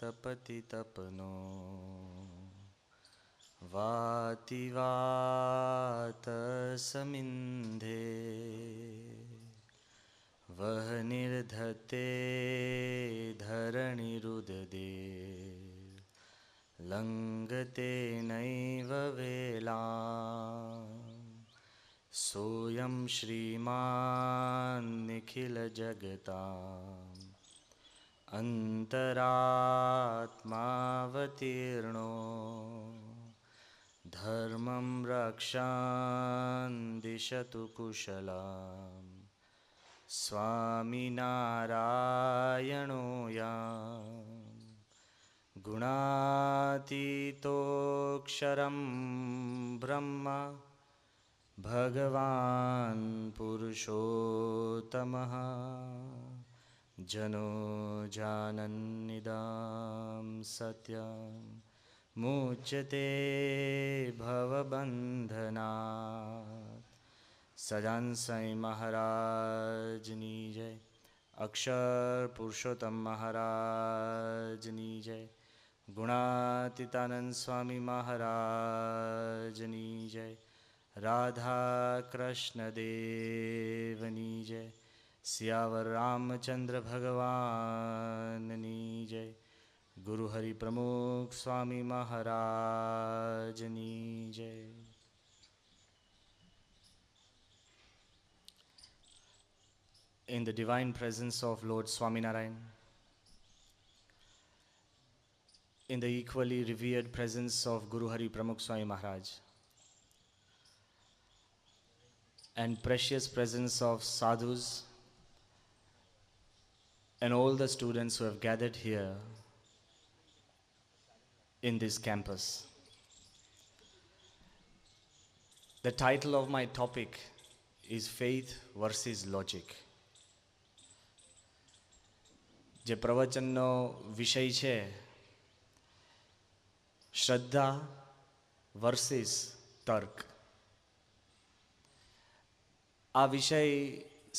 તપતિ તપનો વાતિ વાત સમિંધે વહ નિર્ધતે ધરણીરુદદે લંગતે નૈવ વેલા સોયમ શ્રીમાન નિખિલ જગતા અંતરાત્માવતીર્ણો ધર્મં રક્ષાન દિશતુ કુશલા સ્વામિનારાયણો યામ ગુણાતીતોક્ષરં બ્રહ્મ ભગવાન પુરુષોત્તમઃ જનો જાનન્નિદાં સત્યં મુચ્યતે ભવબંધનાत् સજાન સાંઈ મહારાજની જય, અક્ષર પુરુષોત્તમ મહારાજની જય, ગુણાતીતાનંદ સ્વામી મહારાજની જય, રાધા કૃષ્ણ દેવની જય, સિયાવર રામચંદ્ર ભગવાનની જય, ગુરુ હરિ પ્રમુખ સ્વામી મહારાજની જય. In the divine presence of Lord Swaminarayan, in the equally revered presence of Guru Hari Pramukh Swami Maharaj, and precious presence of sadhus and all the students who have gathered here in this campus. The title of my topic is Faith versus Logic. જે પ્રવચનનો વિષય છે શ્રદ્ધા versus તર્ક. આ વિષય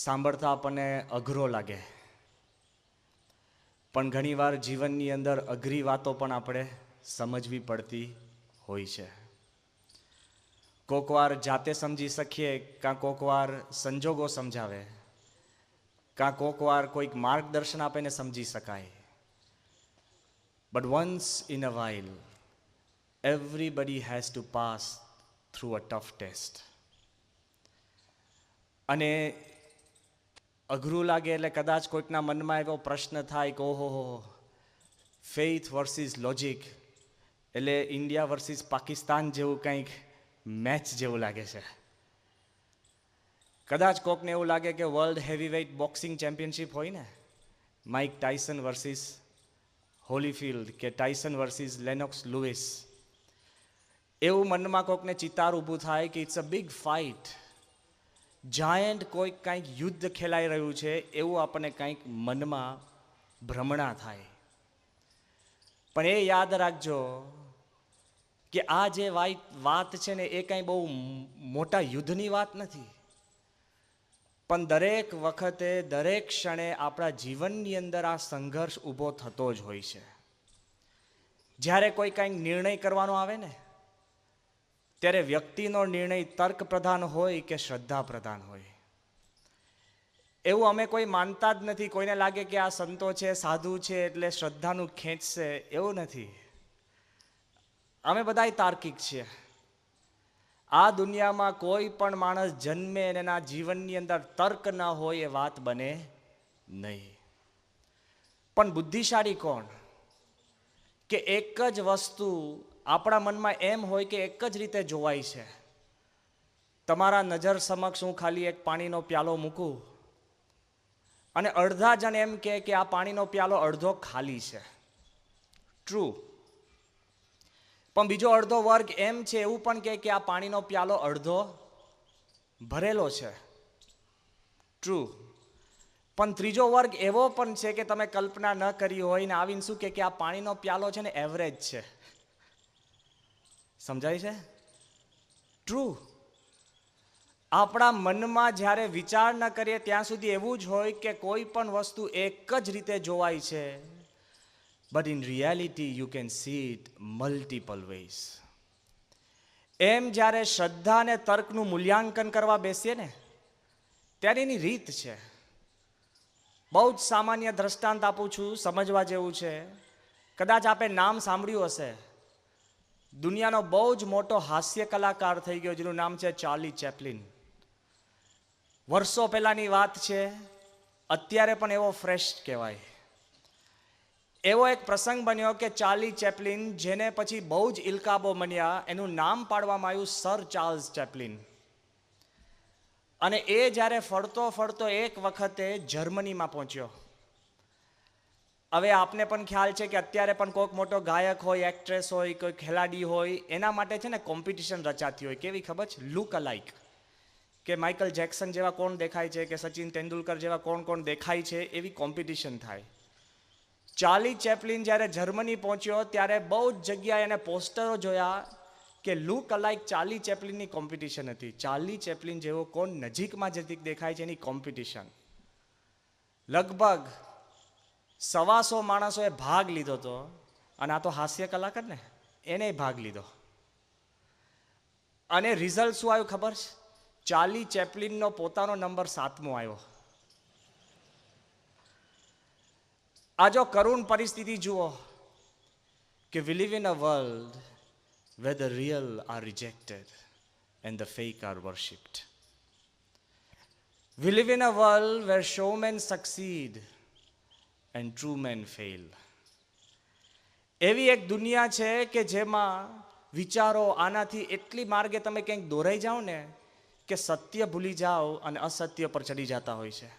સાંભળતા આપણને અઘરો લાગે, પણ ઘણીવાર જીવનની અંદર અઘરી વાતો પણ આપણે સમજવી પડતી હોય છે. કોકવાર જાતે સમજી શકીએ, કાં કોકવાર સંજોગો સમજાવે, કાં કોકવાર કોઈક માર્ગદર્શન આપીને સમજી શકાય. But once in a while everybody has to pass through a tough test. અને અઘરું લાગે એટલે કદાચ કોઈકના મનમાં એવો પ્રશ્ન થાય કે ઓહો, ફેઇથ વર્સિસ લોજિક એટલે ઇન્ડિયા વર્સિસ પાકિસ્તાન જેવું કંઈક મેચ જેવું લાગે છે. કદાચ કોકને એવું લાગે કે વર્લ્ડ હેવીવેઇટ બોક્સિંગ ચેમ્પિયનશિપ હોય ને, માઇક ટાયસન વર્સિસ હોલીફિલ્ડ કે ટાયસન વર્સિસ લેનોક્સ લુઇસ, એવું મનમાં કોકને ચિતાર ઊભું થાય કે it's a big fight, giant કોઈક કંઈક યુદ્ધ ખેલાઈ રહ્યું છે એવું આપણને કંઈક મનમાં ભ્રમણા થાય. પણ એ યાદ રાખજો કે આ જે વાત છે ને એ કંઈ બહુ મોટા યુદ્ધની વાત નથી, પણ દરેક વખતે દરેક ક્ષણે આપણા જીવનની અંદર આ સંઘર્ષ ઊભો થતો જ હોય છે. જ્યારે કોઈ કંઈક નિર્ણય કરવાનો આવે ને, ત્યારે વ્યક્તિનો નિર્ણય તર્ક પ્રધાન હોય કે શ્રદ્ધા પ્રધાન હોય, એવું અમે કોઈ માનતા જ નથી. કોઈને લાગે કે આ સંતો છે, સાધુ છે એટલે શ્રદ્ધાનું ખેંચશે, એવું નથી. અમે બધાય તાર્કિક છીએ. આ દુનિયામાં કોઈ પણ માણસ જન્મે અને એના જીવનની અંદર તર્ક ન હોય એ વાત બને નહીં. પણ બુદ્ધિશાળી કોણ કે એક જ વસ્તુ આપણા મનમાં એમ હોય કે એક જ રીતે જોવાય છે. તમારા નજર સમક્ષ હું ખાલી એક પાણીનો પ્યાલો મૂકું અને અડધા જણ એમ કહે કે આ પાણીનો પ્યાલો અડધો ખાલી છે, ટ્રુ. પણ બીજો અડધો વર્ગ એમ છે એવું પણ કહે કે આ પાણીનો પ્યાલો અડધો ભરેલો છે, ટ્રુ. પણ ત્રીજો વર્ગ એવો પણ છે કે તમે કલ્પના ન કરી હોય ને આવીને શું કે આ પાણીનો પ્યાલો છે ને એવરેજ છે. સમજાય છે? ટ્રુ. આપણા મનમાં જ્યારે વિચાર ન કરીએ ત્યાં સુધી એવું જ હોય કે કોઈ પણ વસ્તુ એક જ રીતે જોવાય છે, but in reality you can see it multiple ways. એમ જ્યારે શ્રદ્ધા અને તર્કનું મૂલ્યાંકન કરવા બેસીએ ને ત્યારે એની રીત છે. બહુ જ સામાન્ય દ્રષ્ટાંત આપું છું, સમજવા જેવું છે. કદાચ આપે નામ સાંભળ્યું હશે, દુનિયાનો બહુ જ મોટો હાસ્ય કલાકાર થઈ ગયો જેનું નામ છે ચાર્લી ચેપ્લિન. વર્ષો પહેલાની વાત છે, અત્યારે પણ એવો ફ્રેશ કહેવાય. એવો એક પ્રસંગ બન્યો કે ચાર્લી ચેપ્લિન, જેને પછી બહુ જ ઇલકાબો બન્યા, એનું નામ પાડવામાં આવ્યું સર ચાર્લ્સ ચેપ્લિન. અને એ જ્યારે ફરતો ફરતો એક વખતે જર્મનીમાં પહોંચ્યો. હવે આપને પણ ખ્યાલ છે કે અત્યારે પણ કોઈક મોટો ગાયક હોય, એક્ટ્રેસ હોય, કોઈ ખેલાડી હોય, એના માટે છે ને કોમ્પિટિશન રચાતી હોય. કેવી ખબર છે? લુક અલાઇક. કે માઇકલ જેક્સન જેવા કોણ દેખાય છે, કે સચિન તેંડુલકર જેવા કોણ કોણ દેખાય છે, એવી કોમ્પિટિશન થાય. ચાર્લી ચેપ્લિન જ્યારે જર્મની પહોંચ્યો ત્યારે બહુ જ જગ્યાએ એને પોસ્ટરો જોયા કે લુક અલાઇક ચાર્લી ચેપ્લિનની કોમ્પિટિશન હતી. ચાર્લી ચેપ્લિન જેવો કોણ નજીકમાં નજીક દેખાય છે એની કોમ્પિટિશન. લગભગ 125 માણસોએ ભાગ લીધો હતો. અને આ તો હાસ્ય કલાકાર ને, એને ભાગ લીધો. અને રિઝલ્ટ શું આવ્યું ખબર છે? ચાર્લી ચેપ્લિનનો પોતાનો નંબર 7મો આવ્યો. આ જો કરુણ પરિસ્થિતિ જુઓ કે we live in a world where the real are rejected and the fake are worshipped. We live in a world where showmen succeed and true men fail. એવી એક દુનિયા છે કે જેમાં વિચારો આનાથી એટલી માર્ગે તમે ક્યાંક દોરાઈ જાઓ ને કે સત્ય ભૂલી જાઓ અને અસત્ય પર ચડી જતા હોય છે.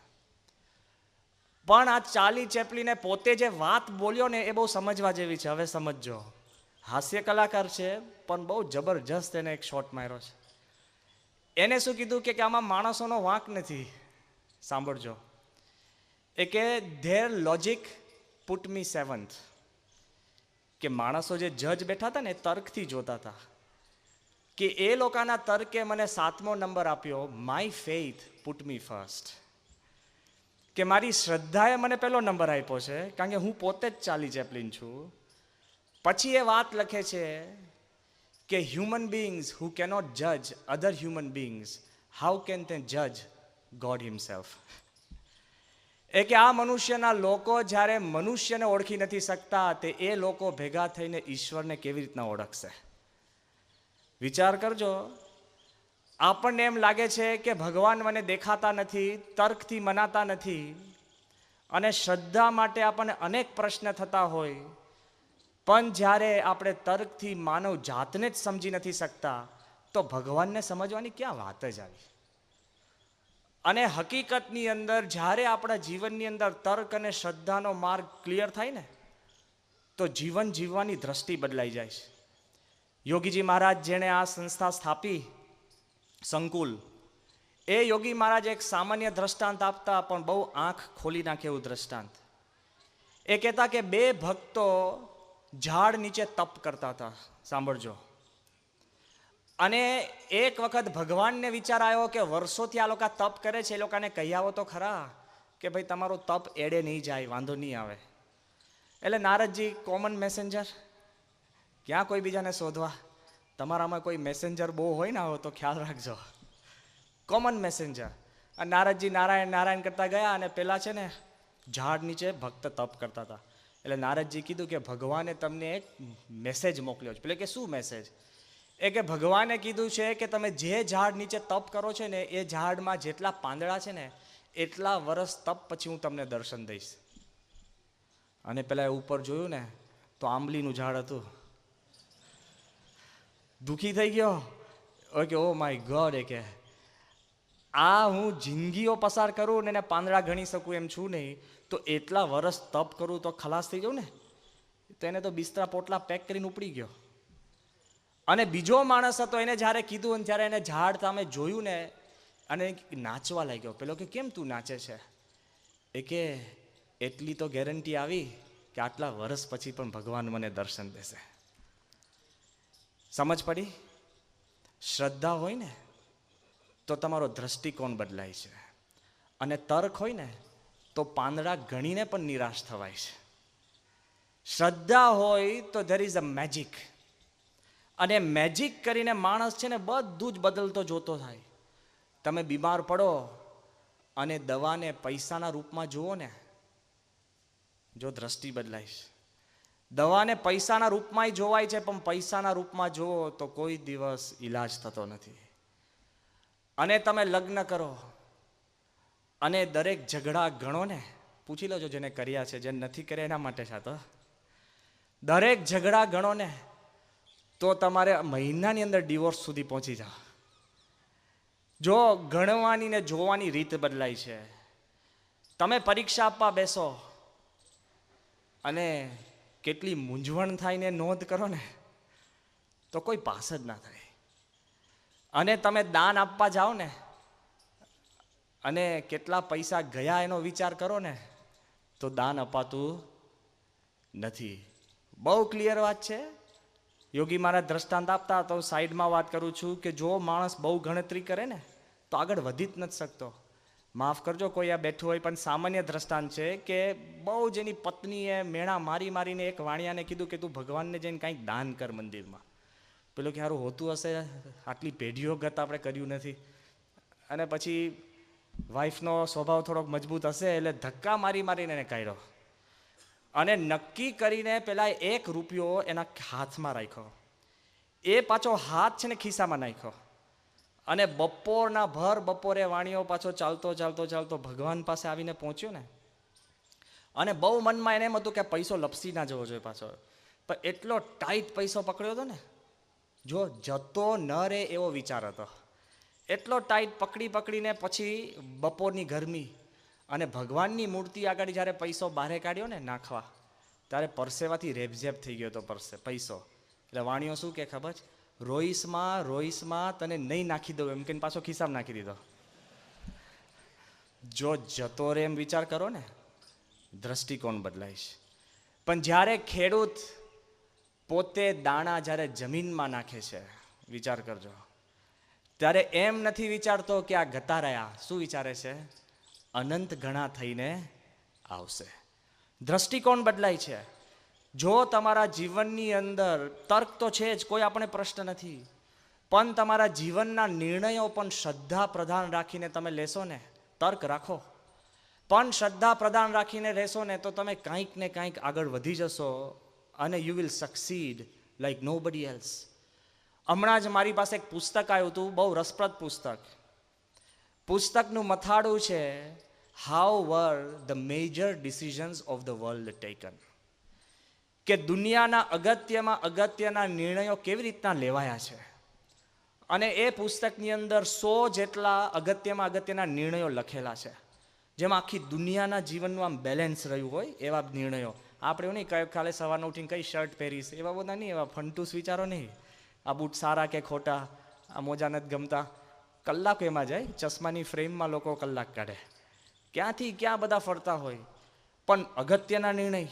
પણ આ ચાર્લી ચેપ્લિને પોતે જે વાત બોલ્યો ને એ બહુ સમજવા જેવી છે. હવે સમજજો, હાસ્ય કલાકાર છે પણ બહુ જબરજસ્ત એને એક શોટ માર્યો છે. એને શું કીધું કે આમાં માણસોનો વાંક નથી. સાંભળજો, એ કે there logic put me 7th. કે માણસો જે જજ બેઠા હતા ને તર્કથી જોતા હતા, કે એ લોકોના તર્કે મને 7મો નંબર આપ્યો. My faith put me first. કે મારી શ્રદ્ધાએ મને પહેલો નંબર આપ્યો છે, કારણ કે હું પોતે જ ચાર્લી ચેપ્લિન છું. પછી એ વાત લખે છે કે હ્યુમન બીંગ્સ હુ કેનોટ જજ અધર હ્યુમન બીંગ્સ, હાઉ કેન they જજ ગોડ હિમસેલ્ફ. એ કે આ મનુષ્યના લોકો જ્યારે મનુષ્યને ઓળખી નથી શકતા, તે એ લોકો ભેગા થઈને ઈશ્વરને કેવી રીતના ઓળખશે? વિચાર કરજો. આપણને એમ લાગે છે કે ભગવાન મને દેખાતા નથી, તર્કથી મનાતા નથી, અને શ્રદ્ધા માટે આપણને અનેક પ્રશ્ન થતા હોય. પણ જ્યારે આપણે તર્કથી માનવ જાતને જ સમજી નથી શકતા, તો ભગવાનને સમજવાની ક્યાં વાત જ આવી? અને હકીકતની અંદર જ્યારે આપણા જીવનની અંદર તર્ક અને શ્રદ્ધાનો માર્ગ ક્લિયર થાય ને, તો જીવન જીવવાની દ્રષ્ટિ બદલાઈ જાય છે. યોગીજી મહારાજ જેણે આ સંસ્થા સ્થાપી, સંકુલ, એ યોગી મહારાજ એક સામાન્ય દ્રષ્ટાંત આપતા, પણ બહુ આંખ ખોલી નાખે એવું દ્રષ્ટાંત. એ કહેતા કે 2 ભક્તો ઝાડ નીચે તપ કરતા હતા. સાંભળજો. અને એક વખત ભગવાનને વિચાર આવ્યો કે વર્ષોથી આ લોકો તપ કરે છે, એ લોકોને કહી આવો તો ખરા કે ભાઈ તમારું તપ એડે નહીં જાય, વાંધો નહીં આવે. એટલે નારદજી કોમન મેસેન્જર, ક્યાં કોઈ બીજાને શોધવા? તમારામાં કોઈ મેસેન્જર બહુ હોય ને તો ખ્યાલ રાખજો, કોમન મેસેન્જર. અને નારદજી નારાયણ નારાયણ કરતા ગયા, અને પેલા છે ને ઝાડ નીચે ભક્ત તપ કરતા હતા. એટલે નારદજી કીધું કે ભગવાને તમને એક મેસેજ મોકલ્યો છે. પેલે કે શું મેસેજ? એ કે ભગવાને કીધું છે કે તમે જે ઝાડ નીચે તપ કરો છો ને, એ ઝાડમાં જેટલા પાંદડા છે ને એટલા વર્ષ તપ પછી હું તમને દર્શન દઈશ. અને પેલા ઉપર જોયું ને તો આંબલીનું ઝાડ હતું. દુખી થઈ ગયો. Okay, oh my God. એ કે આ હું જિંદગીઓ પસાર કરું ને એને પાંદડા ગણી શકું એમ છું નહીં, તો એટલા વર્ષ તપ કરું તો ખલાસ થઈ જાઉં ને? તો એને તો બિસ્તરા પોટલા પેક કરીને ઉપડી ગયો. અને બીજો માણસ હતો, એને જ્યારે કીધું, ત્યારે એને ઝાડ સામે જોયું ને અને નાચવા લાગ્યો. પેલો કે કેમ તું નાચે છે? એ કે એટલી તો ગેરંટી આવી કે આટલા વર્ષ પછી પણ ભગવાન મને દર્શન દેશે. સમજ પડી? શ્રદ્ધા હોય ને તો તમારો દ્રષ્ટિકોણ બદલાય છે, અને તર્ક હોય ને તો પાંદડા ગણીને પણ નિરાશ થવાય છે. શ્રદ્ધા હોય તો ધેર ઇઝ અ મેજિક. અને મેજિક કરીને માણસ છે ને બધું જ બદલતો જોતો થાય. તમે બીમાર પડો અને દવાને પૈસાના રૂપમાં જુઓ ને, જો દ્રષ્ટિ બદલાઈશ. દવાને પૈસાના રૂપમાં જોવાય છે, પણ પૈસાના રૂપમાં જુઓ તો કોઈ દિવસ ઈલાજ થતો નથી. અને તમે લગ્ન કરો અને દરેક ઝઘડા ગણો ને, પૂછી લેજો જેને કર્યા છે, જેને નથી કર્યા એના માટે છે તો. દરેક ઝઘડા ગણો ને તો તમારે મહિનાની અંદર ડિવોર્સ સુધી પહોંચી જાઓ. જો ગણવાની ને જોવાની રીત બદલાય છે. તમે પરીક્ષા આપવા બેસો અને કેટલી મૂંઝવણ થાય ને નોંધ કરો ને તો કોઈ પાસ જ ના થાય. અને તમે દાન આપવા જાઓ ને અને કેટલા પૈસા ગયા એનો વિચાર કરો ને તો દાન અપાતું નથી. બહુ ક્લિયર વાત છે. યોગી મારા દ્રષ્ટાંત આપતા તો સાઈડમાં વાત કરું છું કે જો માણસ બહુ ગણતરી કરે ને તો આગળ વધી જ નથી શકતો. માફ કરજો કોઈ આ બેઠું હોય, પણ સામાન્ય દ્રષ્ટાંત છે કે બહુ જેની પત્નીએ મેણા મારી મારીને એક વાણિયાને કીધું કે તું ભગવાનને જઈને કંઈક દાન કર મંદિરમાં. પેલું કે સારું હોતું હશે, આટલી પેઢીઓ ગત આપણે કર્યું નથી. અને પછી વાઈફનો સ્વભાવ થોડોક મજબૂત હશે એટલે ધક્કા મારી મારીને એને કાઢ્યો અને નક્કી કરીને પેલા 1 રૂપિયો એના હાથમાં રાખ્યો. એ પાછો હાથ છે ને ખિસ્સામાં નાખ્યો અને બપોરે વાણીઓ પાછો ચાલતો ચાલતો ચાલતો ભગવાન પાસે આવીને પહોંચ્યો ને. અને બહુ મનમાં એને એમ હતું કે પૈસો લપસી ના જવો જોઈએ પાછો, પણ એટલો ટાઈટ પૈસો પકડ્યો હતો ને, જો જતો ન રહે એવો વિચાર હતો. એટલો ટાઈટ પકડીને પછી બપોરની ગરમી અને ભગવાનની મૂર્તિ આગળ જ્યારે પૈસો બહાર કાઢ્યો ને નાખવા, ત્યારે પરસેવાથી રેબઝેબ થઈ ગયો હતો પૈસો. એટલે વાણીઓ શું કે ખબર છે, રોઈસમાં તને નહીં નાખી દઉં એમ કે પાછો ખિસ્સામાં નાખી દીધો. જો જતો રે એમ વિચાર કરો ને, દ્રષ્ટિકોણ બદલાઈશ. પણ જ્યારે ખેડૂત પોતે દાણા જ્યારે જમીનમાં નાખે છે, વિચાર કરજો, ત્યારે એમ નથી વિચારતો કે આ ગતા રહ્યા. શું વિચારે છે? અનંત ગણા થઈને આવશે. દ્રષ્ટિકોણ બદલાય છે. જો તમારા જીવનની અંદર તર્ક તો છે જ, કોઈ આપણે પ્રશ્ન નથી, પણ તમારા જીવનના નિર્ણયો પણ શ્રદ્ધા પ્રધાન રાખીને તમે લેશો ને, તર્ક રાખો પણ શ્રદ્ધા પ્રધાન રાખીને રહેશો ને તો તમે કંઈક ને કંઈક આગળ વધી જશો અને you will succeed like nobody else. હમણાં જ મારી પાસે એક પુસ્તક આવ્યું હતું, બહુ રસપ્રદ પુસ્તક. પુસ્તકનું મથાળું છે how were the major decisions of the world taken. કે દુનિયાના અગત્યના નિર્ણયો કેવી રીતના લેવાયા છે. અને એ પુસ્તકની અંદર 100 જેટલા અગત્યના નિર્ણયો લખેલા છે, જેમાં આખી દુનિયાના જીવનનું આમ બેલેન્સ રહ્યું હોય એવા નિર્ણયો. આપણે એવું નહીં કઈ કાલે સવારનો ઉઠીને કઈ શર્ટ પહેરીશ એવા બધા નહીં, એવા ફંટૂસ વિચારો નહીં. આ બૂટ સારા કે ખોટા, આ મોજા નથી ગમતા, કલાકો એમાં જાય. ચશ્માની ફ્રેમમાં લોકો કલાક કાઢે, ક્યાંથી ક્યાં બધા ફરતા હોય. પણ અગત્યના નિર્ણય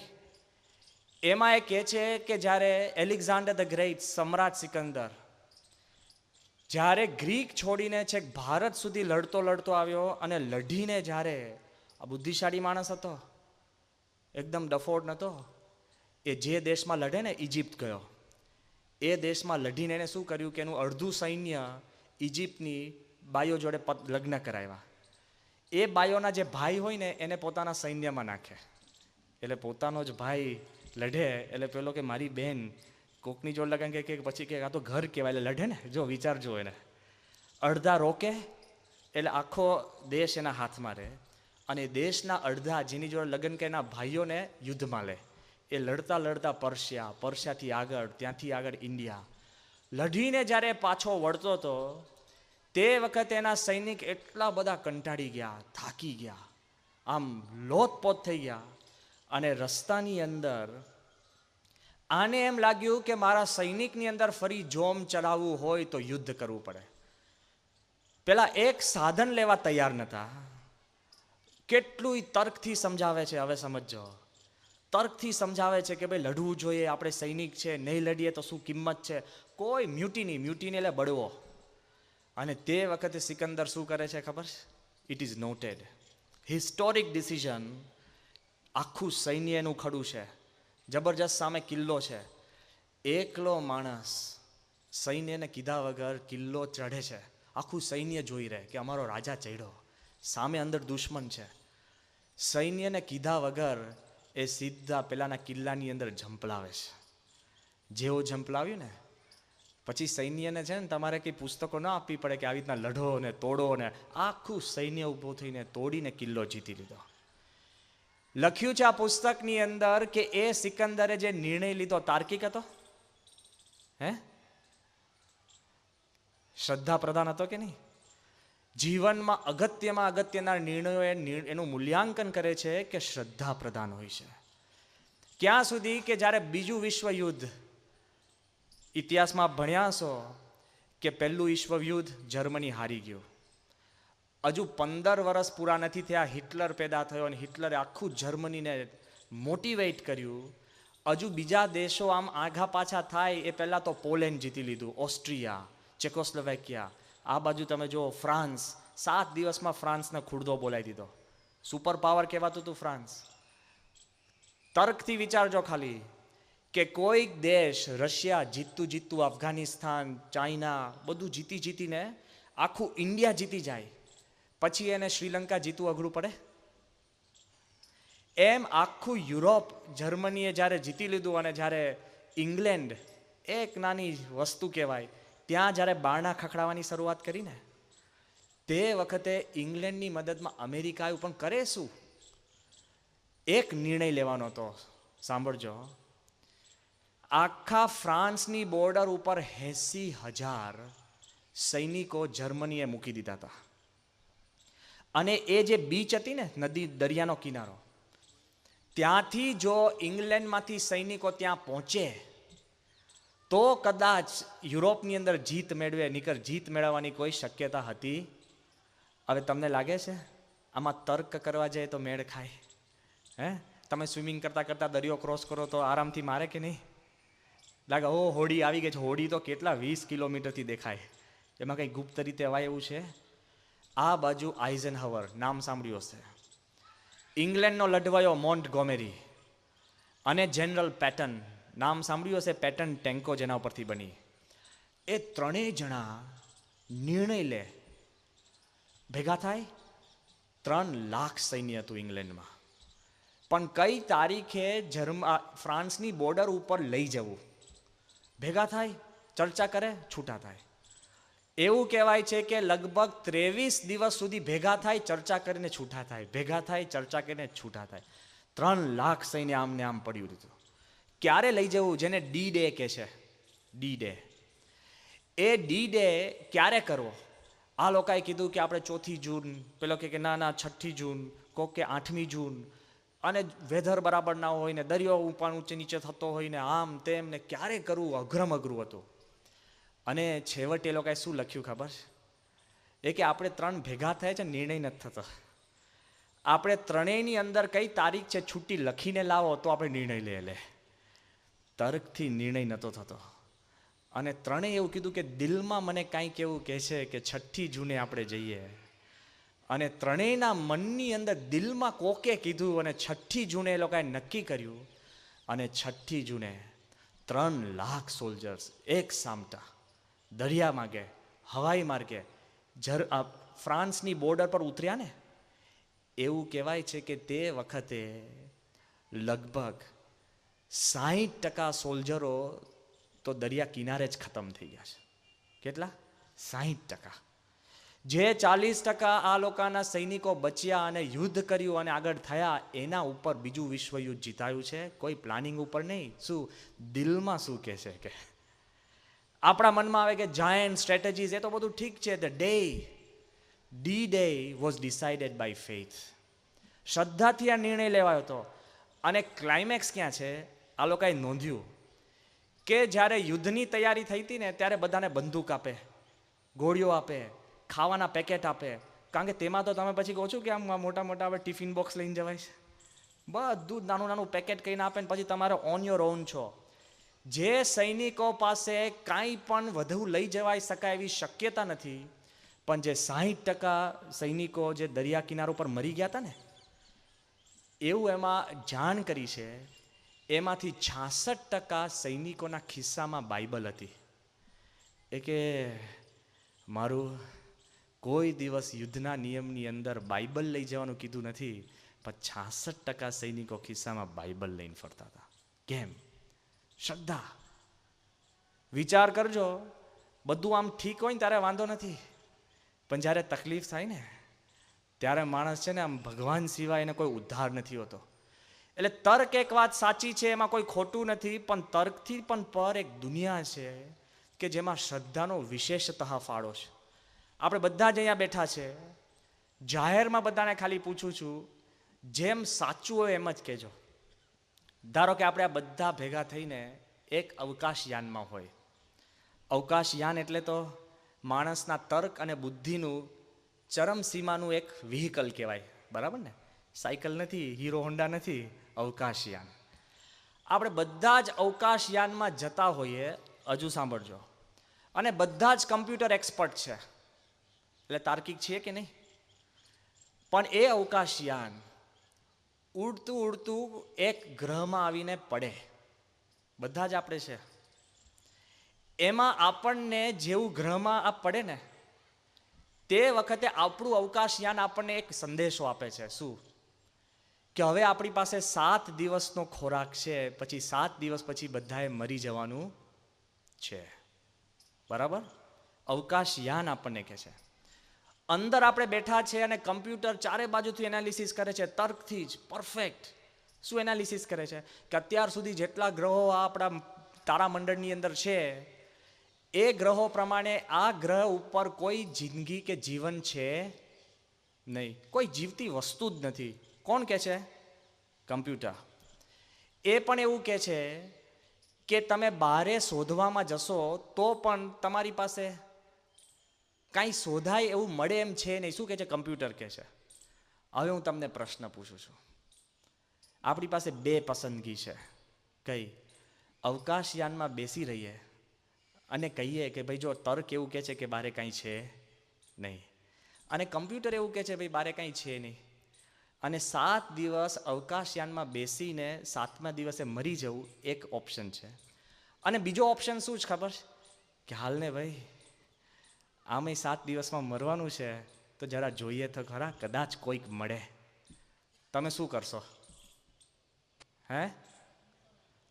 એમાં એ કહે છે કે જ્યારે એલેક્ઝાન્ડર ધ ગ્રેટ, સમ્રાટ સિકંદર, જ્યારે ગ્રીક છોડીને છેક ભારત સુધી લડતો આવ્યો અને લડીને, જ્યારે આ બુદ્ધિશાળી માણસ હતો, એકદમ ડફોડ નહોતો, એ જે દેશમાં લડે ને, ઇજિપ્ત ગયો. એ દેશમાં લડીને એને શું કર્યું કે એનું અડધું સૈન્ય ઇજિપ્તની બાઈઓ જોડે લગ્ન કરાવ્યા. એ બાઈઓના જે ભાઈ હોય ને એને પોતાના સૈન્યમાં નાખે. એટલે પોતાનો જ ભાઈ લડે એટલે પેલો કે મારી બેન કોકની જોડે લગન કે પછી કે આ તો ઘર કહેવાય, એટલે લડે ને. જો વિચારજો, એને અડધા રોકે એટલે આખો દેશ એના હાથમાં રહે, અને દેશના અડધા જેની જોડે લગ્ન કે એના ભાઈઓને યુદ્ધમાં લે. એ લડતા પર્શિયાથી આગળ, ત્યાંથી આગળ ઇન્ડિયા, લડીને જ્યારે પાછો વળતો હતો તે વખતે એના સૈનિક એટલા બધા કંટાળી ગયા, થાકી ગયા, આમ લોથપોથ થઈ ગયા. અને રસ્તાની અંદર આને એમ લાગ્યું કે મારા સૈનિકની અંદર ફરી જોમ ચડાવવું હોય તો યુદ્ધ કરવું પડે. પેલા એક સાધન લેવા તૈયાર નતા. કેટલું તર્કથી સમજાવે છે, હવે સમજો. તર્કથી સમજાવે છે કે ભાઈ લડવું જોઈએ, આપણે સૈનિક છે, નહીં લડીએ તો શું કિંમત છે. કોઈ મ્યુટિની એટલે બળવો. અને તે વખતે સિકંદર શું કરે છે ખબર છે? It is noted, historic decision. આખું સૈન્ય એનું ખડું છે, જબરજસ્ત સામે કિલ્લો છે, એકલો માણસ સૈન્યને કીધા વગર કિલ્લો ચઢે છે. આખું સૈન્ય જોઈ રહે કે અમારો રાજા ચડ્યો, સામે અંદર દુશ્મન છે. સૈન્યને કીધા વગર એ સીધા પેલાના કિલ્લાની અંદર ઝંપલાવે છે. જેવો ઝંપલાવ્યું ને પછી સૈન્યને છે ને તમારે કંઈ પુસ્તકો ના આપવી પડે કે આવી રીતના લઢો ને તોડો ને, આખું સૈન્ય ઊભો થઈને તોડીને કિલ્લો જીતી લીધો. લખ્યું છે આ પુસ્તકની અંદર કે એ સિકંદરે જે નિર્ણય લીધો તાર્કિક હતો, હે, શ્રદ્ધા પ્રધાન હતો કે નહીં? જીવનમાં અગત્યના નિર્ણયો એનું મૂલ્યાંકન કરે છે કે શ્રદ્ધા પ્રધાન હોય છે. ક્યાં સુધી કે જ્યારે બીજું વિશ્વયુદ્ધ, ઇતિહાસમાં ભણ્યા છો કે પહેલું વિશ્વયુદ્ધ જર્મની હારી ગયું, હજુ 15 વર્ષ પૂરા નથી થયા હિટલર પેદા થયો અને હિટલરે આખું જર્મનીને મોટિવેટ કર્યું. હજુ બીજા દેશો આમ આઘા પાછા થાય એ પહેલાં તો પોલેન્ડ જીતી લીધું, ઓસ્ટ્રિયા, ચેકોસ્લોવેકિયા, આ બાજુ તમે જો ફ્રાન્સ, 7 દિવસમાં ફ્રાન્સને ખુરદો બોલાવી દીધો. સુપર પાવર કહેવાતું હતું ફ્રાન્સ. તર્કથી વિચારજો ખાલી કે કોઈક દેશ, રશિયા જીતતું અફઘાનિસ્તાન, ચાઇના બધું જીતીને આખું ઇન્ડિયા જીતી જાય, પછી એને શ્રીલંકા જીતવું અઘરું પડે? એમ આખું યુરોપ જર્મનીએ જ્યારે જીતી લીધું અને જ્યારે ઇંગ્લેન્ડ, એક નાની વસ્તુ કહેવાય, ત્યાં જ્યારે બારણા ખખડાવવાની શરૂઆત કરીને તે વખતે ઇંગ્લેન્ડની મદદમાં અમેરિકા આવ્યું. પણ કરે શું? એક નિર્ણય લેવાનો હતો, સાંભળજો. આખા ફ્રાન્સની બોર્ડર ઉપર 80,000 સૈનિકો જર્મનીએ મૂકી દીધા હતા. અને એ જે બીચ હતી ને, નદી, દરિયાનો કિનારો, ત્યાંથી જો ઇંગ્લેન્ડમાંથી સૈનિકો ત્યાં પહોંચે તો કદાચ યુરોપની અંદર જીત મેળવે, નીકર જીત મેળવવાની કોઈ શક્યતા હતી? હવે તમને લાગે છે આમાં તર્ક કરવા જાય તો મેળ ખાય? હે, તમે સ્વિમિંગ કરતા દરિયો ક્રોસ કરો તો આરામથી મારે કે નહીં? લાગે ઓ હોડી આવી ગઈ છે. હોડી તો કેટલા 20 કિલોમીટરથી દેખાય, એમાં કંઈ ગુપ્ત રીતે અવાય એવું છે? આ બાજુ આઇઝનહાવર, નામ સાંભળ્યું હશે. ઇંગ્લેન્ડનો લડવાયો મોન્ટગોમેરી અને જનરલ પેટન, નામ સાંભળ્યું હશે, પેટન ટેન્કો જેના ઉપરથી બની. એ ત્રણેય જણા નિર્ણય લે, ભેગા થાય. 3 લાખ સૈન્ય હતું ઇંગ્લેન્ડમાં, પણ કઈ તારીખે ફ્રાન્સની બોર્ડર ઉપર લઈ જવું, ભેગા થાય, ચર્ચા કરે, છૂટા થાય. એવું કહેવાય છે કે લગભગ 23 દિવસ સુધી ભેગા થાય, ચર્ચા કરીને છૂટા થાય, ભેગા થાય, ચર્ચા કરીને છૂટા થાય. 3 લાખ સૈન્ય આમને આમ પડ્યું હતું. ક્યારે લઈ જવું? જેને ડી ડે કહે છે, ડી ડે. એ ડી ડે ક્યારે કરવો? આ લોકોએ કીધું કે આપણે 4 જૂન, પેલો કે ના 6 જૂન, કોક કે 8મી જૂન, અને વેધર બરાબર ના હોય ને દરિયો ઊંચે નીચે થતો હોય ને આમ તેમ ને ક્યારે કરવું, અઘરું હતું. અને છેવટે એ લોકોએ શું લખ્યું ખબર છે? એ કે આપણે 3 ભેગા થયા છે, નિર્ણય નથી થતો. આપણે ત્રણેયની અંદર કઈ તારીખ છે છુટ્ટી લખીને લાવો તો આપણે નિર્ણય લઈએ. લે, તર્કથી નિર્ણય નહોતો થતો. અને ત્રણેય એવું કીધું કે દિલમાં મને કાંઈક એવું કહે છે કે 6 જૂને આપણે જઈએ. અને ત્રણેયના મનની અંદર દિલમાં કોકે કીધું અને 6 જૂને એ લોકોએ નક્કી કર્યું. અને 6 જૂને 3 લાખ સોલ્જર્સ એક સામટા દરિયા માર્ગે, હવાઈ માર્ગે ફ્રાન્સની બોર્ડર પર ઉતર્યા ને. એવું કહેવાય છે કે તે વખતે લગભગ 60% સોલ્જરો તો દરિયા કિનારે જ ખતમ થઈ ગયા છે. કેટલા? 60%. જે 40% આ લોકોના સૈનિકો બચ્યા અને યુદ્ધ કર્યું અને આગળ થયા, એના ઉપર બીજું વિશ્વયુદ્ધ જીતાયું છે. કોઈ પ્લાનિંગ ઉપર નહીં. શું દિલમાં શું કહે છે? કે આપણા મનમાં આવે કે જાયન્ટ સ્ટ્રેટેજીસ, એ તો બધું ઠીક છે. The day, the day was decided by faith. શ્રદ્ધાથી આ નિર્ણય લેવાયો હતો. અને ક્લાઇમેક્સ ક્યાં છે? આ લોકોએ નોંધ્યું કે જ્યારે યુદ્ધની તૈયારી થઈ હતી ને ત્યારે બધાને બંદૂક આપે, ગોળીઓ આપે, ખાવાના પેકેટ આપે. કારણ કે તેમાં તો તમે પછી કહો છો કે આમ મોટા મોટા હવે ટિફિન બોક્સ લઈને જવાય છે. બધું જ નાનું પેકેટ કહીને આપે ને પછી તમારે ઓન યોર ઓન છો. જે સૈનિકો પાસે કાંઈ પણ વધુ લઈ જવાય શકાય એવી શક્યતા નથી, પણ જે 60% સૈનિકો જે દરિયા કિનારો પર મરી ગયા હતા ને, એવું એમાં જાણ કરી છે એમાંથી 66% સૈનિકોના ખિસ્સામાં બાઇબલ હતી. એ કે મારું કોઈ દિવસ યુદ્ધના નિયમની અંદર બાઇબલ લઈ જવાનું કીધું નથી, પણ 66% સૈનિકો ખિસ્સામાં બાઇબલ લઈને ફરતા હતા. કેમ? શ્રદ્ધા. વિચાર કરજો, બધું આમ ઠીક હોય ને ત્યારે વાંધો નથી, પણ જ્યારે તકલીફ થાય ને ત્યારે માણસ છે ને આમ ભગવાન સિવાય એને કોઈ ઉદ્ધાર નથી હોતો. એટલે તર્ક એક વાત સાચી છે, એમાં કોઈ ખોટું નથી, પણ તર્કથી પણ પર એક દુનિયા છે કે જેમાં શ્રદ્ધાનો વિશેષતઃ ફાળો છે. આપણે બધા જ અહીંયા બેઠા છે, જાહેરમાં બધાને ખાલી પૂછું છું, જેમ સાચું હોય એમ જ કહેજો. ધારો કે આપણે આ બધા ભેગા થઈને એક અવકાશયાનમાં હોય. અવકાશયાન એટલે તો માણસના તર્ક અને બુદ્ધિનું ચરમસીમાનું એક વ્હીકલ કહેવાય, બરાબર ને? સાયકલ નથી, હીરો હોન્ડા નથી, અવકાશયાન. આપણે બધા જ અવકાશયાનમાં જતા હોઈએ, હજુ સાંભળજો, અને બધા જ કમ્પ્યુટર એક્સપર્ટ છે, એટલે તાર્કિક છીએ કે નહીં? પણ એ અવકાશયાન ઉડતું ઉડતું એક ગ્રહમાં આવીને પડે, બધા જ આપણે છે. એમાં આપણને જેવું ગ્રહમાં આ પડે ને તે વખતે આપણું અવકાશયાન આપણને એક સંદેશો આપે છે. શું? કે હવે આપણી પાસે 7 દિવસનો ખોરાક છે, પછી 7 દિવસ પછી બધાએ મરી જવાનું છે, બરાબર? અવકાશયાન આપણને કહે છે. અંદર આપણે બેઠા છે અને કમ્પ્યુટર ચારે બાજુથી એનાલિસિસ કરે છે, તર્કથી જ પરફેક્ટ. શું એનાલિસિસ કરે છે? કે અત્યાર સુધી જેટલા ગ્રહો આપણા તારામંડળની અંદર છે એ ગ્રહો પ્રમાણે આ ગ્રહ ઉપર કોઈ જિંદગી કે જીવન છે નહીં, કોઈ જીવતી વસ્તુ જ નથી. કોણ કહે છે? કમ્પ્યુટર. એ પણ એવું કહે છે કે તમે બહારે શોધવામાં જશો તો પણ તમારી પાસે કાંઈ શોધાય એવું મળે એમ છે નહીં. શું કહે છે? કમ્પ્યુટર કહે છે. હવે હું તમને પ્રશ્ન પૂછું છું. આપણી પાસે 2 પસંદગી છે. કઈ? અવકાશયાનમાં બેસી રહીએ અને કહીએ કે ભાઈ જો તર્ક એવું કહે છે કે બારે કાંઈ છે નહીં, અને કમ્પ્યુટર એવું કહે છે ભાઈ બારે કાંઈ છે નહીં, અને 7 દિવસ અવકાશયાનમાં બેસીને 7મા દિવસે મરી જવું એક ઓપ્શન છે. અને બીજો ઓપ્શન શું છે ખબર? કે હાલને ભાઈ આમેય 7 દિવસમાં મરવાનું છે, તો જરા જોઈએ તો ખરા, કદાચ કોઈક મળે. તમે શું કરશો? હે?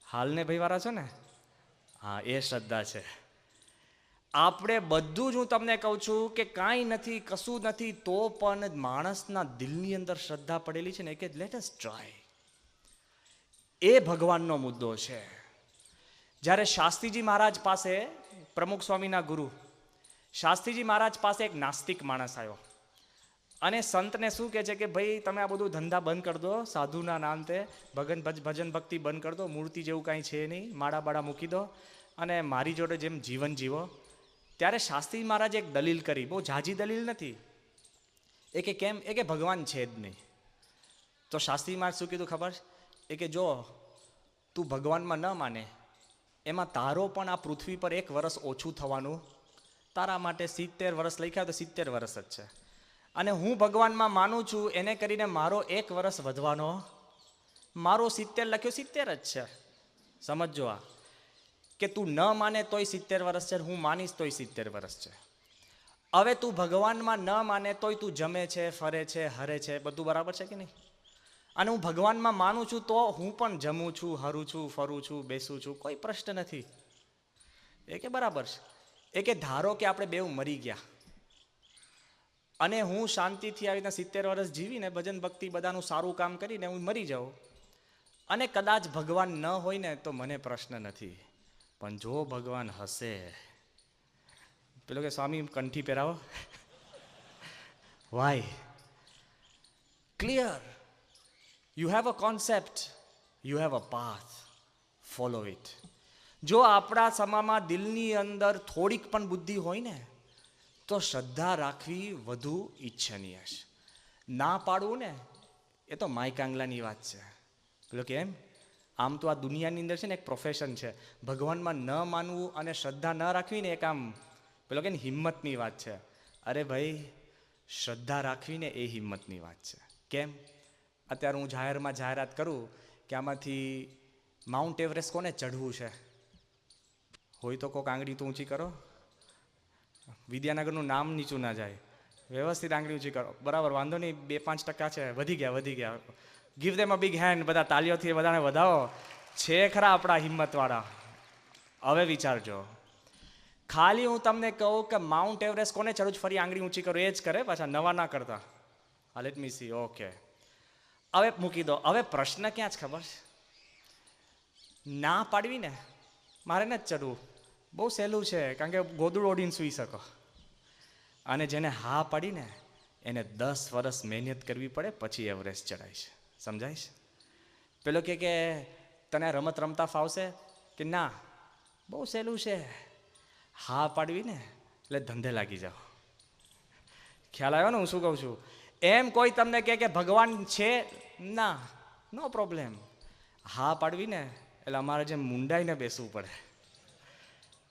હાલને ભાઈ વાળા છો ને? હા, એ શ્રદ્ધા છે. આપણે બધું જ, હું તમને કહું છું કે કાંઈ નથી, કશું નથી, તો પણ માણસના દિલની અંદર શ્રદ્ધા પડેલી છે ને કે લેટ અસ ટ્રાય. એ ભગવાનનો મુદ્દો છે. જ્યારે શાસ્ત્રીજી મહારાજ પાસે, પ્રમુખ સ્વામીના ગુરુ શાસ્ત્રીજી મહારાજ પાસે એક નાસ્તિક માણસ આવ્યો અને સંતને શું કહે છે કે ભાઈ તમે આ બધું ધંધા બંધ કરી દો, સાધુના નામતે ભજન ભક્તિ બંધ કરી દો, મૂર્તિ જેવું કાંઈ છે નહીં, માળા બાળા મૂકી દો અને મારી જોડે જેમ જીવન જીવો. ત્યારે શાસ્ત્રી મહારાજે એક દલીલ કરી, બહુ ઝાઝી દલીલ નથી. એ કે કેમ? એ કે ભગવાન છે જ નહીં. તો શાસ્ત્રી મહારાજ શું કીધું ખબર? એ કે જો તું ભગવાનમાં ન માને, એમાં તારો પણ આ પૃથ્વી પર 1 વર્ષ ઓછું થવાનું, તારા માટે 70 વર્ષ લખ્યા તો 70 વર્ષ જ છે, અને હું ભગવાનમાં માનું છું એને કરીને મારો 1 વર્ષ વધવાનો, મારો 70 લખ્યો 70 જ છે. સમજો આ, કે તું ન માને તોય 70 વર્ષ છે, હું માનીશ તોય 70 વર્ષ છે. હવે તું ભગવાનમાં ન માને તોય તું જમે છે, ફરે છે, હરે છે, બધું બરાબર છે કે નહીં? અને હું ભગવાનમાં માનું છું તો હું પણ જમું છું, હરું છું, ફરું છું, બેસું છું, કોઈ પ્રશ્ન નથી. એ કે બરાબર છે. એ કે ધારો કે આપણે બેઉ મરી ગયા અને હું શાંતિથી આવી રીતના 70 વર્ષ જીવીને ભજન ભક્તિ બધાનું સારું કામ કરીને હું મરી જાઉં, અને કદાચ ભગવાન ન હોય ને તો મને પ્રશ્ન નથી, પણ જો ભગવાન હશે, પેલો કે સ્વામી કંઠી પહેરાવો. Why? Clear. You have a concept, you have a path, follow it. જો આપણા સમામાં દિલની અંદર થોડીક પણ બુદ્ધિ હોય ને તો શ્રદ્ધા રાખવી વધુ ઈચ્છનીય છે. ના પાડવું ને એ તો માયકાંગલાની વાત છે. પેલો કે એમ આમ તો આ દુનિયાની અંદર છે ને એક પ્રોફેશન છે, ભગવાનમાં ન માનવું અને શ્રદ્ધા ન રાખવી ને એક આમ પેલો કે હિંમતની વાત છે. અરે ભાઈ, શ્રદ્ધા રાખવી ને એ હિંમતની વાત છે. કેમ? અત્યારે હું જાહેરમાં જાહેરાત કરું કે આમાંથી માઉન્ટ એવરેસ્ટ કોને ચઢવું છે? હોય તો કોઈક આંગળી તો ઊંચી કરો. વિદ્યાનગરનું નામ નીચું ના જાય. વ્યવસ્થિત આંગળી ઊંચી કરો. બરાબર, વાંધો નહીં, 2-5% છે, વધી ગયા. Give them a big hand. બધા તાલીઓથી બધાને વધાવો. છે ખરા આપણા હિંમતવાળા. હવે વિચારજો, ખાલી હું તમને કહું કે માઉન્ટ એવરેસ્ટ કોને ચડવું છે, ફરી આંગળી ઊંચી કરો. એ જ કરે પાછા, નવા ના કરતા. Let me C. ઓકે, હવે મૂકી દો. હવે પ્રશ્ન ક્યાં છે ખબર છે? ના પાડવી ને, મારે નથી ચડવું, બહુ સહેલું છે, કારણ કે ગોદડું ઓઢીને સૂઈ શકો. અને જેને હા પાડીને એને 10 વર્ષ મહેનત કરવી પડે પછી એવરેસ્ટ ચડાય છે. સમજાય છે? પેલો કે તને રમત રમતા ફાવશે કે ના, બહુ સહેલું છે, હા પાડવી ને એટલે ધંધે લાગી જાઓ. ખ્યાલ આવ્યો ને હું શું કહું છું? એમ કોઈ તમને કે ભગવાન છે, ના, નો પ્રોબ્લેમ. હા પાડવી ને એટલે અમારે જેમ મુંડાઈને બેસવું પડે.